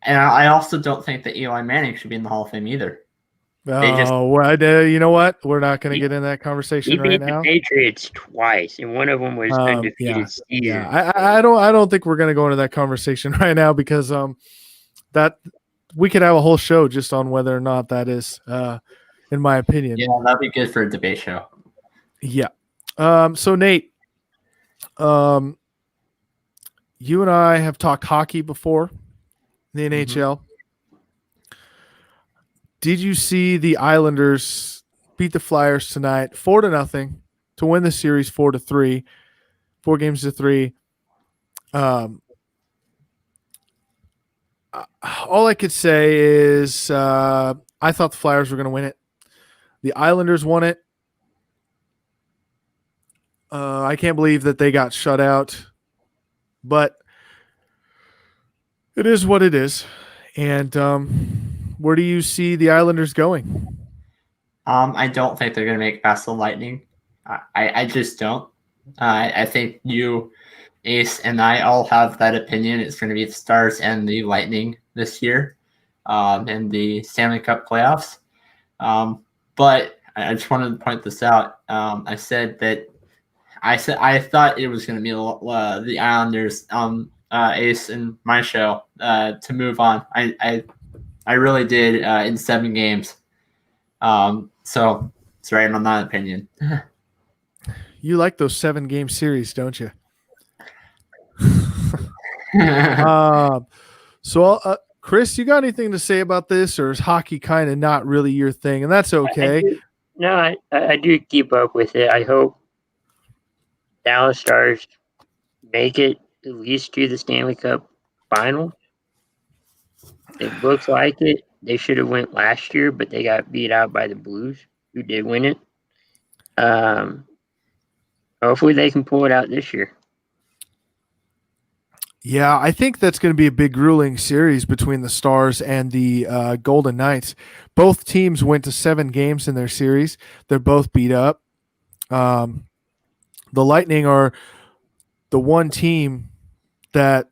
I also don't think that Eli Manning should be in the Hall of Fame either. You know what? We're not going to get in that conversation right now. He beat the Patriots twice, and one of them was undefeated season. Yeah, I don't think we're going to go into that conversation right now because that we could have a whole show just on whether or not that is, in my opinion. Yeah, that'd be good for a debate show. Yeah. So Nate, you and I have talked hockey before, the NHL. Did you see the Islanders beat the Flyers tonight 4-0 to win the series 4-3, 4 games to 3? All I could say is I thought the Flyers were going to win it. The Islanders won it. I can't believe that they got shut out, but it is what it is. And where do you see the Islanders going? I don't think they're going to make past the Lightning. I just don't. I think you, Ace, and I all have that opinion. It's going to be the Stars and the Lightning this year in the Stanley Cup playoffs. But I just wanted to point this out. I thought it was going to be the Islanders, Ace, in my show to move on. I really did in 7 games. So it's right on that opinion. You like those 7-game series, don't you? So, Chris, you got anything to say about this, or is hockey kind of not really your thing? And that's okay. I do keep up with it. I hope Dallas Stars make it at least to the Stanley Cup final. It looks like it. They should have went last year, but they got beat out by the Blues, who did win it. Hopefully they can pull it out this year. Yeah, I think that's going to be a big grueling series between the Stars and the Golden Knights. Both teams went to 7 games in their series. They're both beat up. The Lightning are the one team that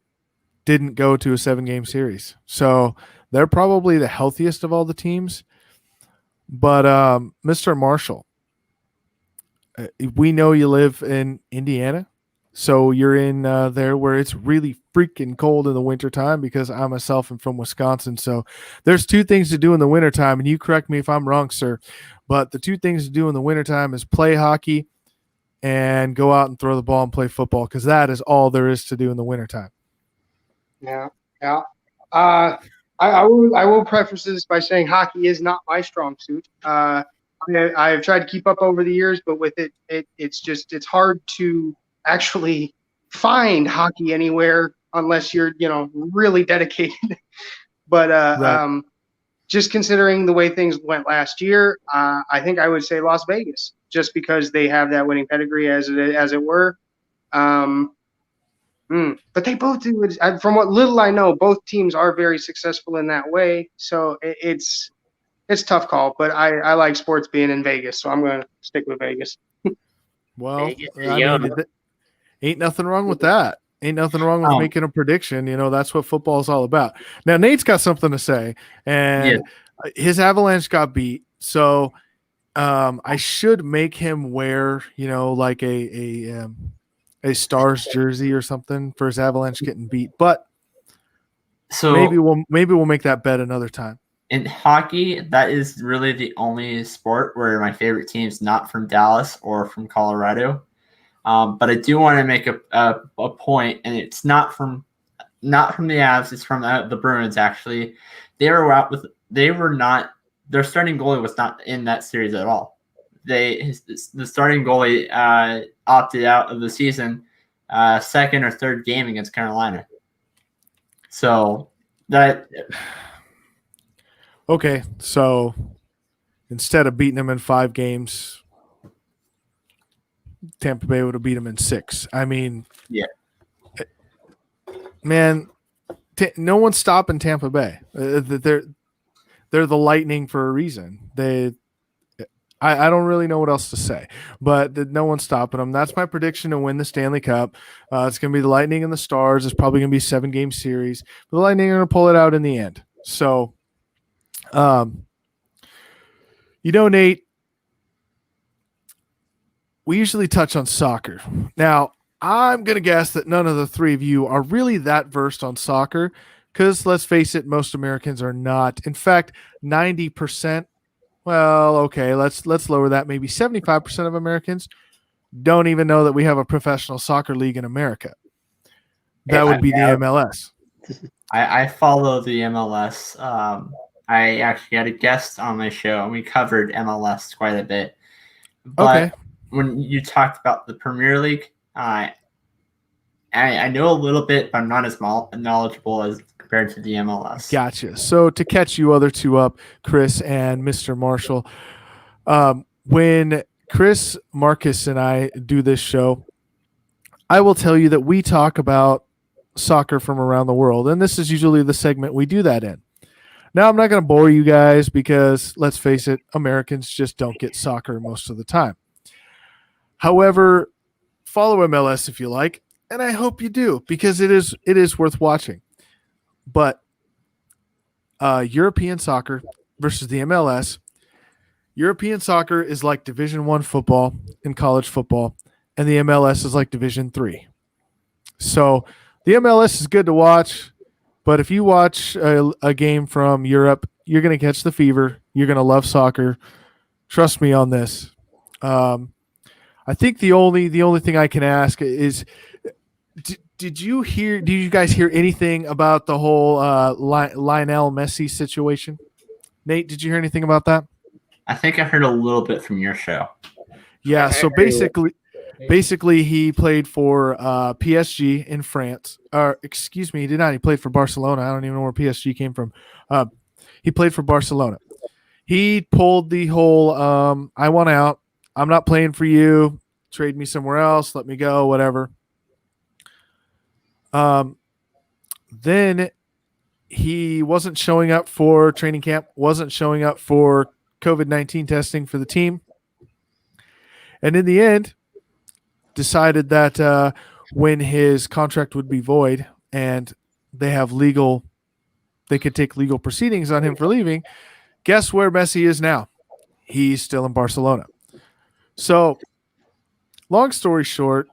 didn't go to a 7-game series. So they're probably the healthiest of all the teams. But Mr. Marshall, we know you live in Indiana. So you're in there where it's really freaking cold in the wintertime, because I myself am from Wisconsin. So there's 2 things to do in the wintertime, and you correct me if I'm wrong, sir. But the 2 things to do in the wintertime is play hockey and go out and throw the ball and play football, because that is all there is to do in the wintertime. Yeah. I will preface this by saying hockey is not my strong suit. I've tried to keep up over the years, but with it's hard to actually find hockey anywhere unless you're really dedicated. But Right. just considering the way things went last year, I think I would say Las Vegas, just because they have that winning pedigree, as it were. But they both do it. From what little I know, both teams are very successful in that way. So it's a tough call. But I like sports being in Vegas, so I'm going to stick with Vegas. Well, Vegas is I young. mean, ain't nothing wrong with that. Ain't nothing wrong with making a prediction. That's what football is all about. Now, Nate's got something to say, and his Avalanche got beat. So I should make him wear, like a Stars jersey or something for his Avalanche getting beat. But So maybe we'll make that bet another time. in hockey, that is really the only sport where my favorite team is not from Dallas or from Colorado. But I do want to make a point, and it's not from the Avs. It's from the Bruins. Actually, their starting goalie was not in that series at all. The starting goalie opted out of the season, second or third game against Carolina. So that. Okay, so instead of beating them in 5 games, Tampa Bay would have beat them in 6. I mean, Yeah. Man, no one's stopping Tampa Bay. They're the Lightning for a reason. I don't really know what else to say, but no one's stopping them. That's my prediction to win the Stanley Cup. It's going to be the Lightning and the Stars. It's probably going to be a 7-game series, but the Lightning are going to pull it out in the end. So, Nate, we usually touch on soccer. Now, I'm going to guess that none of the 3 of you are really that versed on soccer, because let's face it, most Americans are not. In fact, 90%, well, okay, let's lower that. Maybe 75% of Americans don't even know that we have a professional soccer league in America. That would be the MLS. I follow the MLS. I actually had a guest on my show, and we covered MLS quite a bit. But when you talked about the Premier League, I know a little bit, but I'm not as knowledgeable as compared to the MLS. Gotcha. So to catch you other 2 up, Chris and Mr. Marshall, when Chris, Marcus, and I do this show, I will tell you that we talk about soccer from around the world, and this is usually the segment we do that in. Now, I'm not going to bore you guys because, let's face it, Americans just don't get soccer most of the time. However, follow MLS if you like, and I hope you do, because it is worth watching. But European soccer versus the MLS, European soccer is like Division I football in college football, and the MLS is like Division III. So the MLS is good to watch, but if you watch a game from Europe, you're going to catch the fever. You're going to love soccer. Trust me on this. I think the only thing I can ask is, did you guys hear anything about the whole Lionel Messi situation? Nate, did you hear anything about that? I think I heard a little bit from your show. Yeah, so basically Basically, he played for PSG in France. Or excuse me, he did not. He played for Barcelona. I don't even know where PSG came from. He played for Barcelona. He pulled the whole I want out. I'm not playing for you. Trade me somewhere else. Let me go, whatever. Then he wasn't showing up for training camp, wasn't showing up for COVID-19 testing for the team. And in the end, decided that when his contract would be void and they could take legal proceedings on him for leaving, guess where Messi is now? He's still in Barcelona. So, long story short,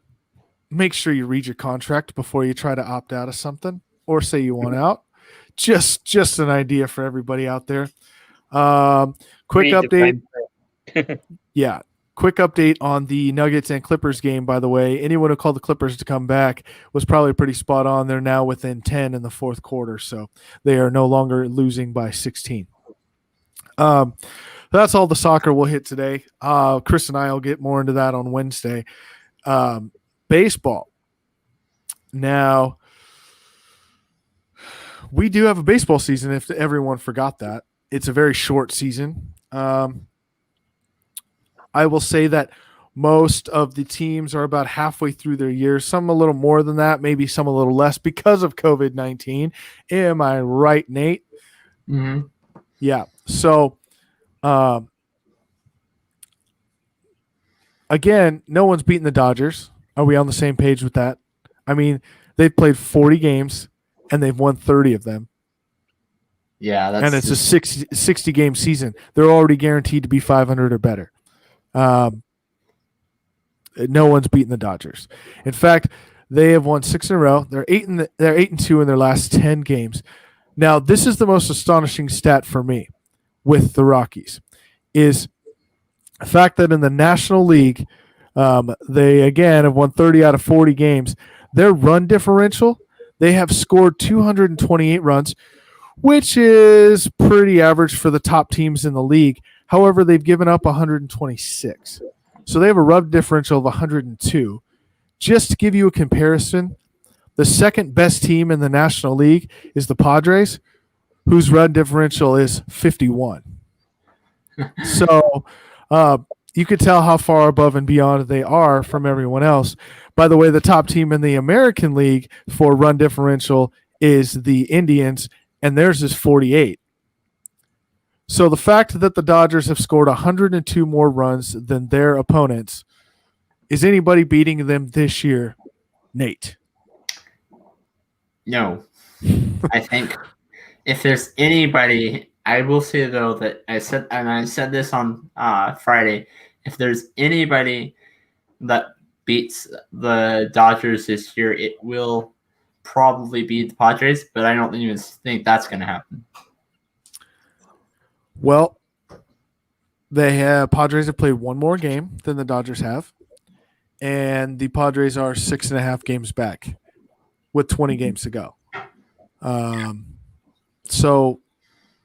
make sure you read your contract before you try to opt out of something or say you want out. Just an idea for everybody out there. Quick update. Yeah. Quick update on the Nuggets and Clippers game, by the way. Anyone who called the Clippers to come back was probably pretty spot on. They're now within 10 in the fourth quarter, so they are no longer losing by 16. That's all the soccer we'll hit today. Chris and I will get more into that on Wednesday. Baseball. Now, we do have a baseball season, if everyone forgot that. It's a very short season. I will say that most of the teams are about halfway through their year, some a little more than that, maybe some a little less because of COVID-19. Am I right, Nate? Mm-hmm. Yeah. So, again, no one's beaten the Dodgers. Are we on the same page with that? I mean, they've played 40 games and they've won 30 of them. Yeah, that's and it's a 60 game season. They're already guaranteed to be 500 or better. No one's beaten the Dodgers. In fact, they have won 6 in a row. They're 8-2 in their last 10 games. Now, this is the most astonishing stat for me with the Rockies is the fact that in the National League, they again have won 30 out of 40 games. Their run differential, they have scored 228 runs, which is pretty average for the top teams in the league. However, they've given up 126. So they have a run differential of 102. Just to give you a comparison, the second best team in the National League is the Padres, whose run differential is 51. So you could tell how far above and beyond they are from everyone else. By the way, the top team in the American League for run differential is the Indians, and theirs is 48. So the fact that the Dodgers have scored 102 more runs than their opponents, is anybody beating them this year, Nate? No. I think if there's anybody, I will say though that I said this on Friday, if there's anybody that beats the Dodgers this year, it will probably be the Padres, but I don't even think that's going to happen. Well, Padres have played one more game than the Dodgers have, and the Padres are 6.5 games back with 20 games to go. So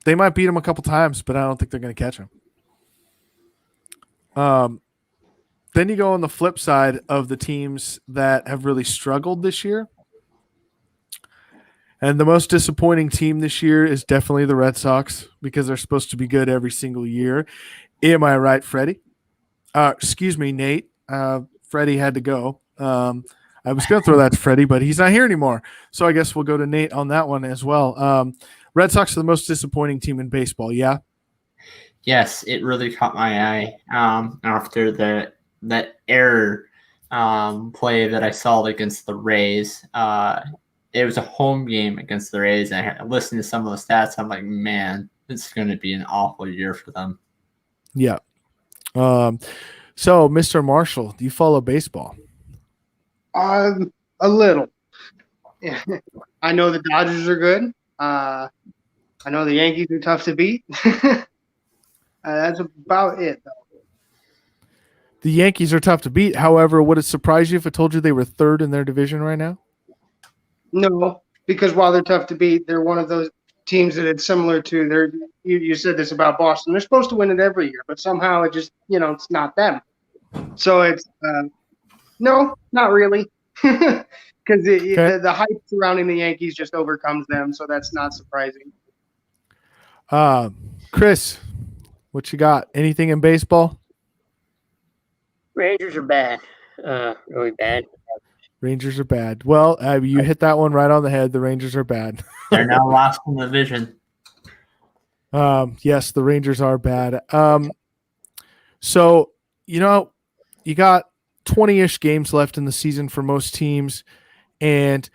they might beat them a couple times, but I don't think they're going to catch them. Then you go on the flip side of the teams that have really struggled this year. And the most disappointing team this year is definitely the Red Sox because they're supposed to be good every single year. Am I right, Freddie? Excuse me, Nate. Freddie had to go. I was going to throw that to Freddie, but he's not here anymore. So I guess we'll go to Nate on that one as well. Red Sox are the most disappointing team in baseball, yeah? Yes, it really caught my eye after that error play that I saw against the Rays. It was a home game against the Rays, and I listened to some of the stats. I'm like, man, it's going to be an awful year for them. Yeah. So, Mr. Marshall, do you follow baseball? A little. I know the Dodgers are good. I know the Yankees are tough to beat. That's about it, though. The Yankees are tough to beat. However, would it surprise you if I told you they were third in their division right now? No, because while they're tough to beat, they're one of those teams that it's similar to. You said this about Boston. They're supposed to win it every year, but somehow it just, it's not them. So it's No, not really. Because Okay. the hype surrounding the Yankees just overcomes them, so that's not surprising. Chris, what you got? Anything in baseball? Rangers are bad, really bad. Rangers are bad. Well, you hit that one right on the head. The Rangers are bad. They're now last in the division. Yes, the Rangers are bad. So, you got 20-ish games left in the season for most teams, and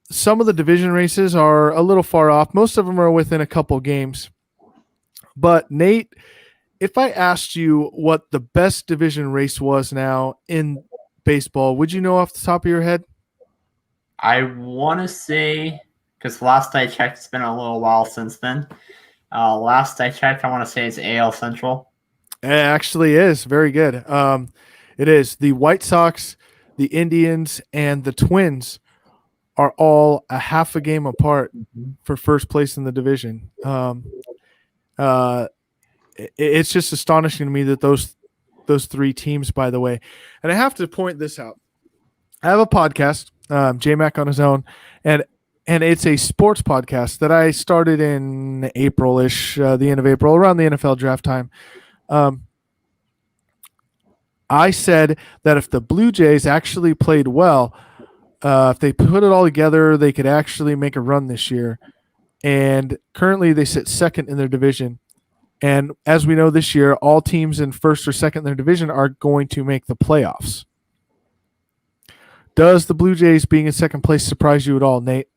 some of the division races are a little far off. Most of them are within a couple games. But Nate, if I asked you what the best division race was now in baseball, would you know off the top of your head? I want to say, because last I checked, it's been a little while since then. Last I checked, I want to say it's AL Central. It actually is very good. It is. The White Sox, the Indians, and the Twins are all a half a game apart for first place in the division. It's just astonishing to me that those three teams, by the way. And I have to point this out. I have a podcast, Jaymac on his own, and it's a sports podcast that I started in April-ish, the end of April, around the NFL draft time. I said that if the Blue Jays actually played well, if they put it all together, they could actually make a run this year. And currently they sit second in their division. And as we know this year, all teams in first or second in their division are going to make the playoffs. Does the Blue Jays being in second place surprise you at all, Nate?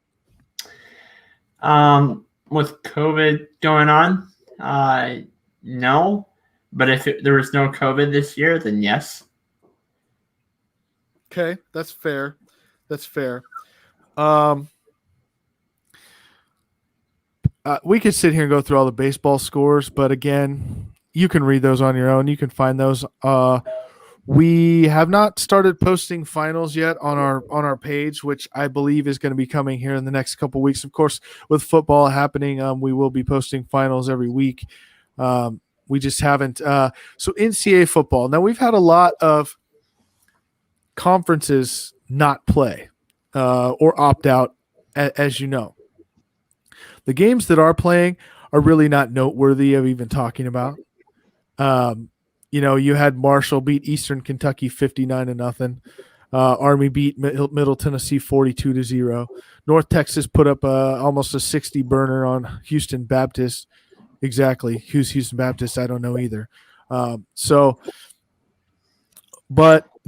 With COVID going on, no. But if there was no COVID this year, then yes. Okay, that's fair. We could sit here and go through all the baseball scores, but again, you can read those on your own. You can find those. We have not started posting finals yet on our page, which I believe is going to be coming here in the next couple weeks. Of course, with football happening, we will be posting finals every week. We just haven't. So NCAA football. Now we've had a lot of conferences not play or opt out, as you know. The games that are playing are really not noteworthy of even talking about. You had Marshall beat Eastern Kentucky 59-0. Army beat Middle Tennessee 42-0. North Texas put up almost a 60 burner on Houston Baptist. Exactly. Who's Houston Baptist? I don't know either. But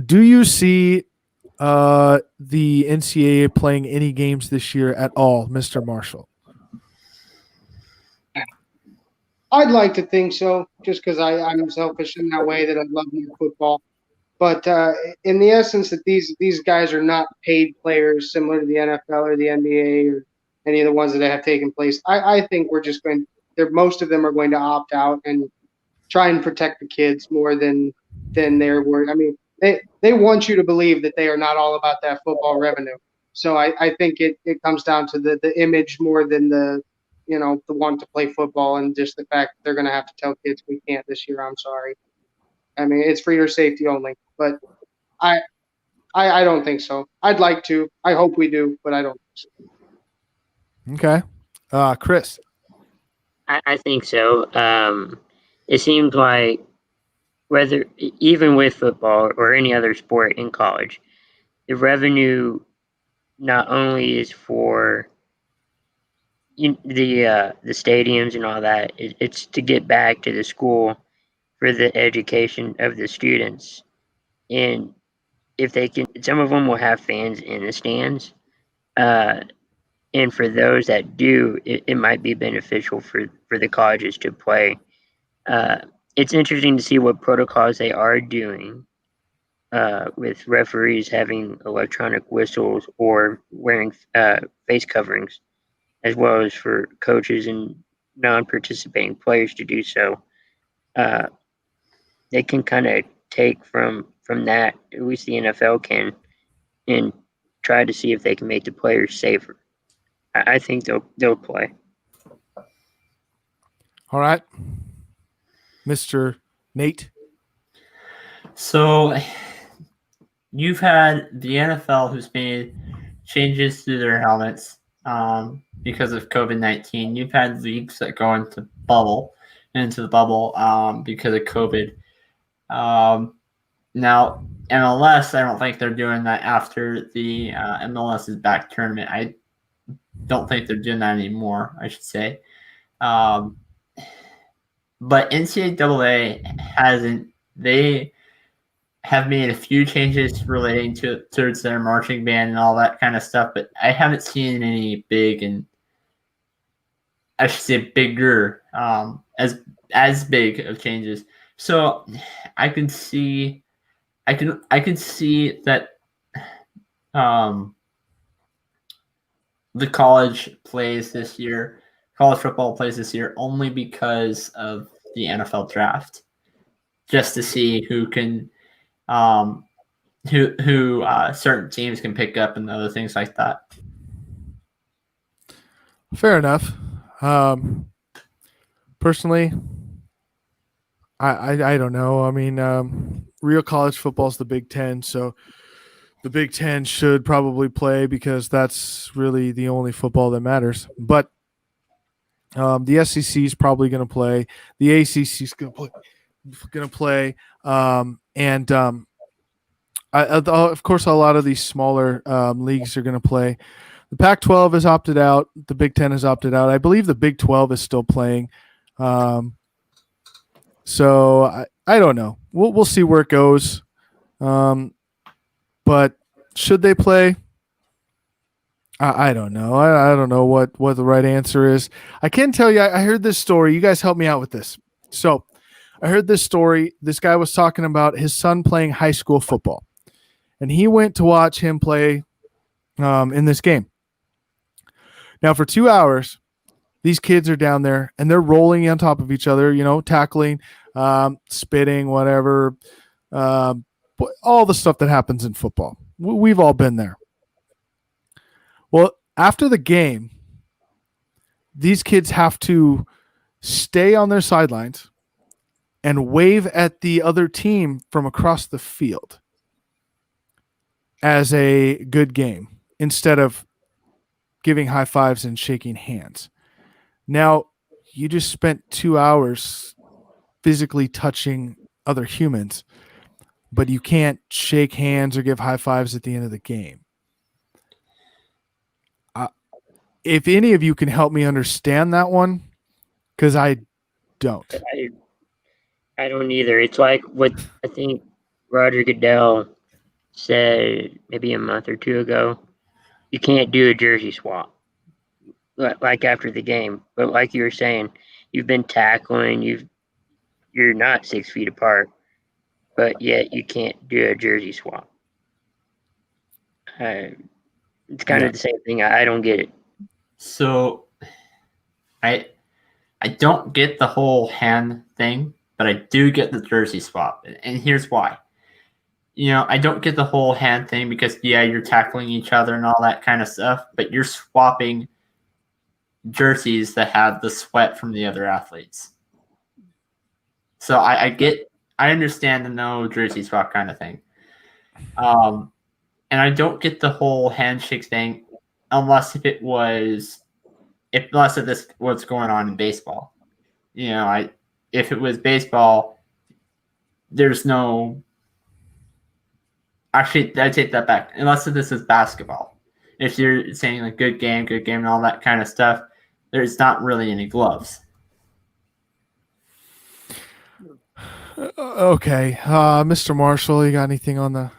do you see the NCAA playing any games this year at all, Mr. Marshall? I'd like to think so, just because I'm selfish in that way that I love more football. But in the essence that these guys are not paid players similar to the NFL or the NBA or any of the ones that have taken place, I think we're just going – most of them are going to opt out and try and protect the kids more than they're worried. I mean, they want you to believe that they are not all about that football revenue. So I think it comes down to the image more than the want to play football, and just the fact that they're going to have to tell kids we can't this year. I'm sorry. I mean, it's for your safety only. But I don't think so. I'd like to. I hope we do, but I don't think so. Okay. Chris. I think so. It seems like whether even with football or any other sport in college, the revenue not only is for the stadiums and all that, it's to get back to the school for the education of the students. And if they can, some of them will have fans in the stands. And for those that do, it might be beneficial for the colleges to play. It's interesting to see what protocols they are doing with referees having electronic whistles or wearing face coverings, as well as for coaches and non-participating players to do so. They can kind of take from that, at least the NFL can, and try to see if they can make the players safer. I think they'll play. All right. Mr. Nate. So you've had the NFL who's made changes to their helmets because of COVID-19. You've had leagues that go into the bubble because of COVID. Now, MLS, I don't think they're doing that after the MLS's back tournament. I don't think they're doing that anymore, I should say. But NCAA hasn't. They have made a few changes relating towards their marching band and all that kind of stuff, but I haven't seen any big and I should say bigger as big of changes. So I can see that the college football plays this year only because of the NFL draft, just to see who can who certain teams can pick up and other things like that. Fair enough. Personally, I don't know. I mean, real college football is the Big Ten, so the Big Ten should probably play because that's really the only football that matters. But the SEC is probably going to play. The ACC is going to play. Of course, a lot of these smaller leagues are going to play. The Pac-12 has opted out. The Big Ten has opted out. I believe the Big 12 is still playing. So I don't know. We'll see where it goes. But should they play? I don't know. I don't know what the right answer is. I can tell you, I heard this story. You guys help me out with this. So I heard this story. This guy was talking about his son playing high school football. And he went to watch him play in this game. Now, for 2 hours, these kids are down there, and they're rolling on top of each other, tackling, spitting, whatever, all the stuff that happens in football. We've all been there. Well, after the game, these kids have to stay on their sidelines and wave at the other team from across the field as a good game instead of giving high fives and shaking hands. Now, you just spent 2 hours physically touching other humans, but you can't shake hands or give high fives at the end of the game. If any of you can help me understand that one, because I don't. I don't either. It's like what I think Roger Goodell said maybe a month or two ago. You can't do a jersey swap like after the game. But like you were saying, you've been tackling, you're not 6 feet apart, but yet you can't do a jersey swap. It's kind of the same thing. I don't get it. So I don't get the whole hand thing, but I do get the jersey swap. And here's why. I don't get the whole hand thing because, you're tackling each other and all that kind of stuff, but you're swapping jerseys that have the sweat from the other athletes. So I understand the no jersey swap kind of thing. And I don't get the whole handshake thing unless if it was what's going on in baseball. If it was baseball, there's no. Actually, I take that back. Unless this is basketball. If you're saying like good game, and all that kind of stuff, there's not really any gloves. Okay, Mr. Marshall, you got anything on the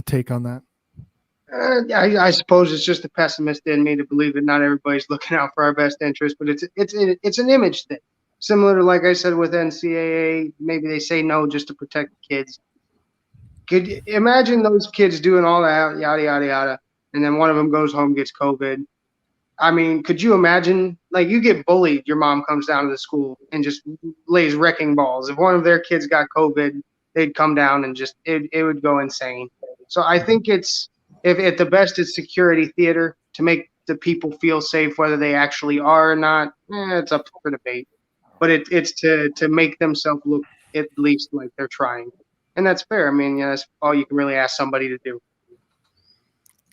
take on that? I suppose it's just the pessimist in me to believe that not everybody's looking out for our best interest, but it's an image thing. Similar to, like I said, with NCAA, maybe they say no just to protect the kids. Could you imagine those kids doing all that, yada, yada, yada, and then one of them goes home, gets COVID? I mean, could you imagine, like, you get bullied, your mom comes down to the school and just lays wrecking balls. If one of their kids got COVID, they'd come down and just, it would go insane. So I think if at the best it's security theater to make the people feel safe, whether they actually are or not, it's up for debate. But it's to make themselves look at least like they're trying. and that's fair. I mean, that's all you can really ask somebody to do.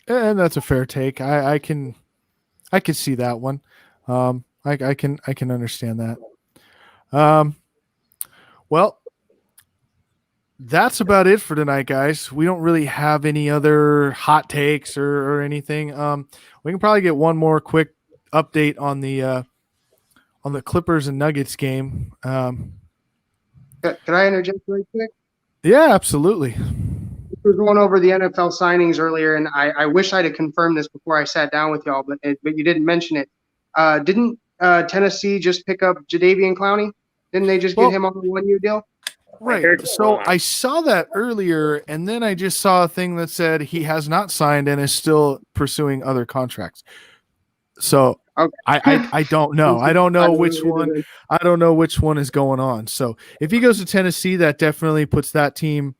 And that's a fair take. I can see that one. I can understand that. Well, that's about it for tonight, guys. We don't really have any other hot takes or anything. We can probably get one more quick update on the Clippers and Nuggets game. Can I interject really quick? Yeah, absolutely. We were going over the NFL signings earlier, and I wish I'd have confirmed this before I sat down with y'all, but you didn't mention it. Didn't Tennessee just pick up Jadeveon Clowney? Didn't they just get him on a 1-year deal? Right. So I saw that earlier, and then I just saw a thing that said he has not signed and is still pursuing other contracts. So okay. I don't know. I don't know which one. I don't know which one is going on. So if he goes to Tennessee, that definitely puts that team.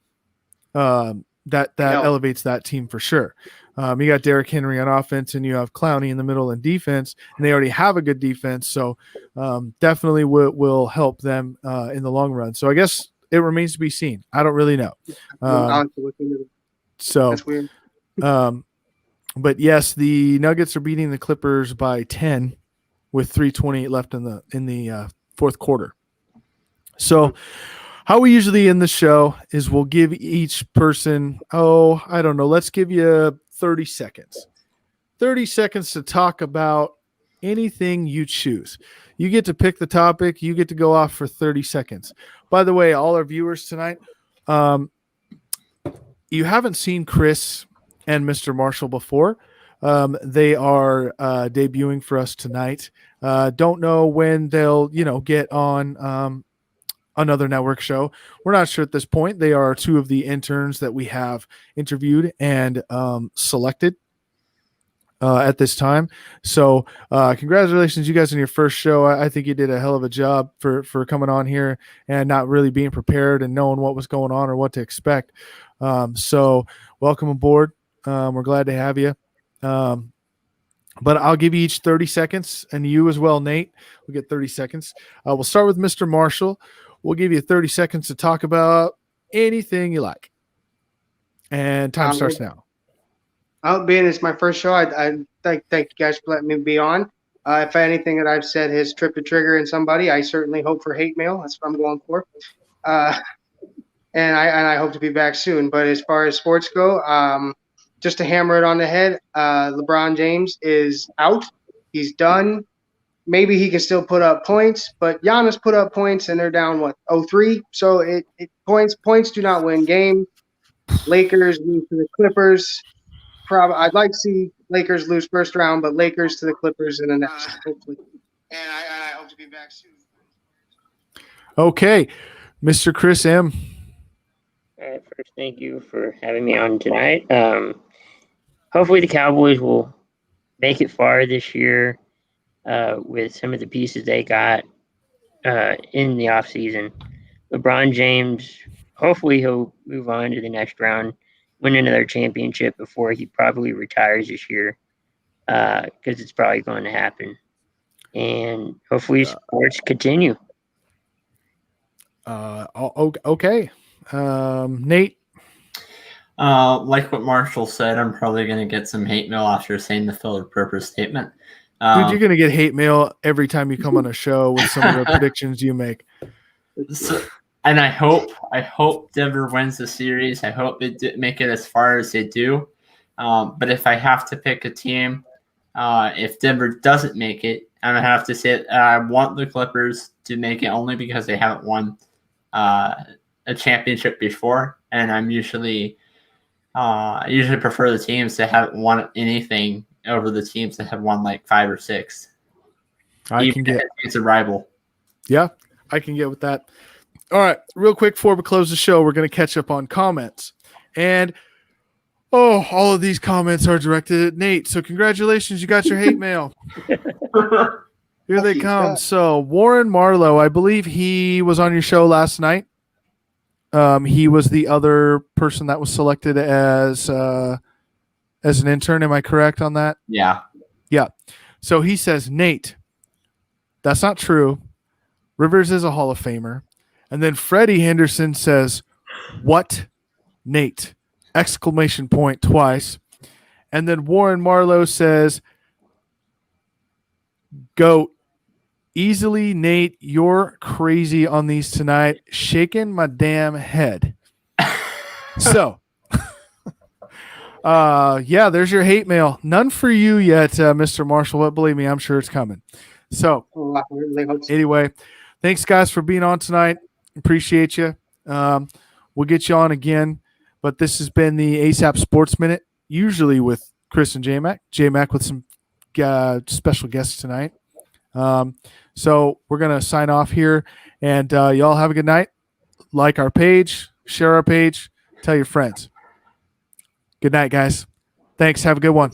That elevates that team for sure. You got Derrick Henry on offense, and you have Clowney in the middle in defense, and they already have a good defense. So definitely will help them in the long run. So I guess it remains to be seen. I don't really know. So that's weird. But yes, the Nuggets are beating the Clippers by 10 with 3:28 left in the fourth quarter. So how we usually end the show is we'll give each person, I don't know, let's give you 30 seconds. 30 seconds to talk about anything you choose. You get to pick the topic. You get to go off for 30 seconds. By the way, all our viewers tonight, you haven't seen Chris and Mr. Marshall before. They are debuting for us tonight. Don't know when they'll, get on another network show. We're not sure at this point. They are two of the interns that we have interviewed and selected at this time. So congratulations, you guys, on your first show. I think you did a hell of a job for coming on here and not really being prepared and knowing what was going on or what to expect. So welcome aboard. We're glad to have you. But I'll give you each 30 seconds, and you as well, Nate. We'll get 30 seconds. We'll start with Mr. Marshall. We'll give you 30 seconds to talk about anything you like. And time starts now. Being it's my first show, I thank you guys for letting me be on. If anything that I've said has tripped a trigger in somebody, I certainly hope for hate mail. That's what I'm going for. And I hope to be back soon. But as far as sports go, just to hammer it on the head, LeBron James is out. He's done. Maybe he can still put up points, but Giannis put up points, and they're down 0-3. So points do not win games. Lakers lose to the Clippers. I'd like to see Lakers lose first round, but Lakers to the Clippers in the next, hopefully. And I hope to be back soon. Okay, Mr. Chris M. All right, first, thank you for having me on tonight. Hopefully the Cowboys will make it far this year with some of the pieces they got in the offseason. LeBron James, hopefully he'll move on to the next round, win another championship before he probably retires this year, because it's probably going to happen. And hopefully sports continue. Okay. Nate? Like what Marshall said, I'm probably going to get some hate mail after saying the filler purpose statement. Dude, you're going to get hate mail every time you come on a show with some of the predictions you make. And I hope Denver wins the series. I hope they make it as far as they do. But if I have to pick a team, if Denver doesn't make it, I'm going to have to say I want the Clippers to make it only because they haven't won a championship before. And I usually prefer the teams that haven't won anything over the teams that have won like 5 or 6. It's a rival. Yeah, I can get with that. All right, real quick before we close the show, we're going to catch up on comments. And, all of these comments are directed at Nate. So congratulations, you got your hate mail. Here they come. So Warren Marlowe, I believe he was on your show last night. He was the other person that was selected as an intern. Am I correct on that? Yeah. Yeah. So he says, Nate, that's not true. Rivers is a Hall of Famer. And then Freddie Henderson says, What, Nate? Exclamation point twice. And then Warren Marlowe says, go easily, Nate. You're crazy on these tonight. Shaking my damn head. So, yeah, there's your hate mail. None for you yet, Mr. Marshall, but believe me, I'm sure it's coming. So, Oh, I really hope so. anyway, thanks, guys, for being on tonight. Appreciate you. We'll get you on again. But this has been the ASAP Sports Minute, usually with Chris and Jaymac. Jaymac with some special guests tonight. So we're going to sign off here. And y'all have a good night. Like our page, share our page, tell your friends. Good night, guys. Thanks. Have a good one.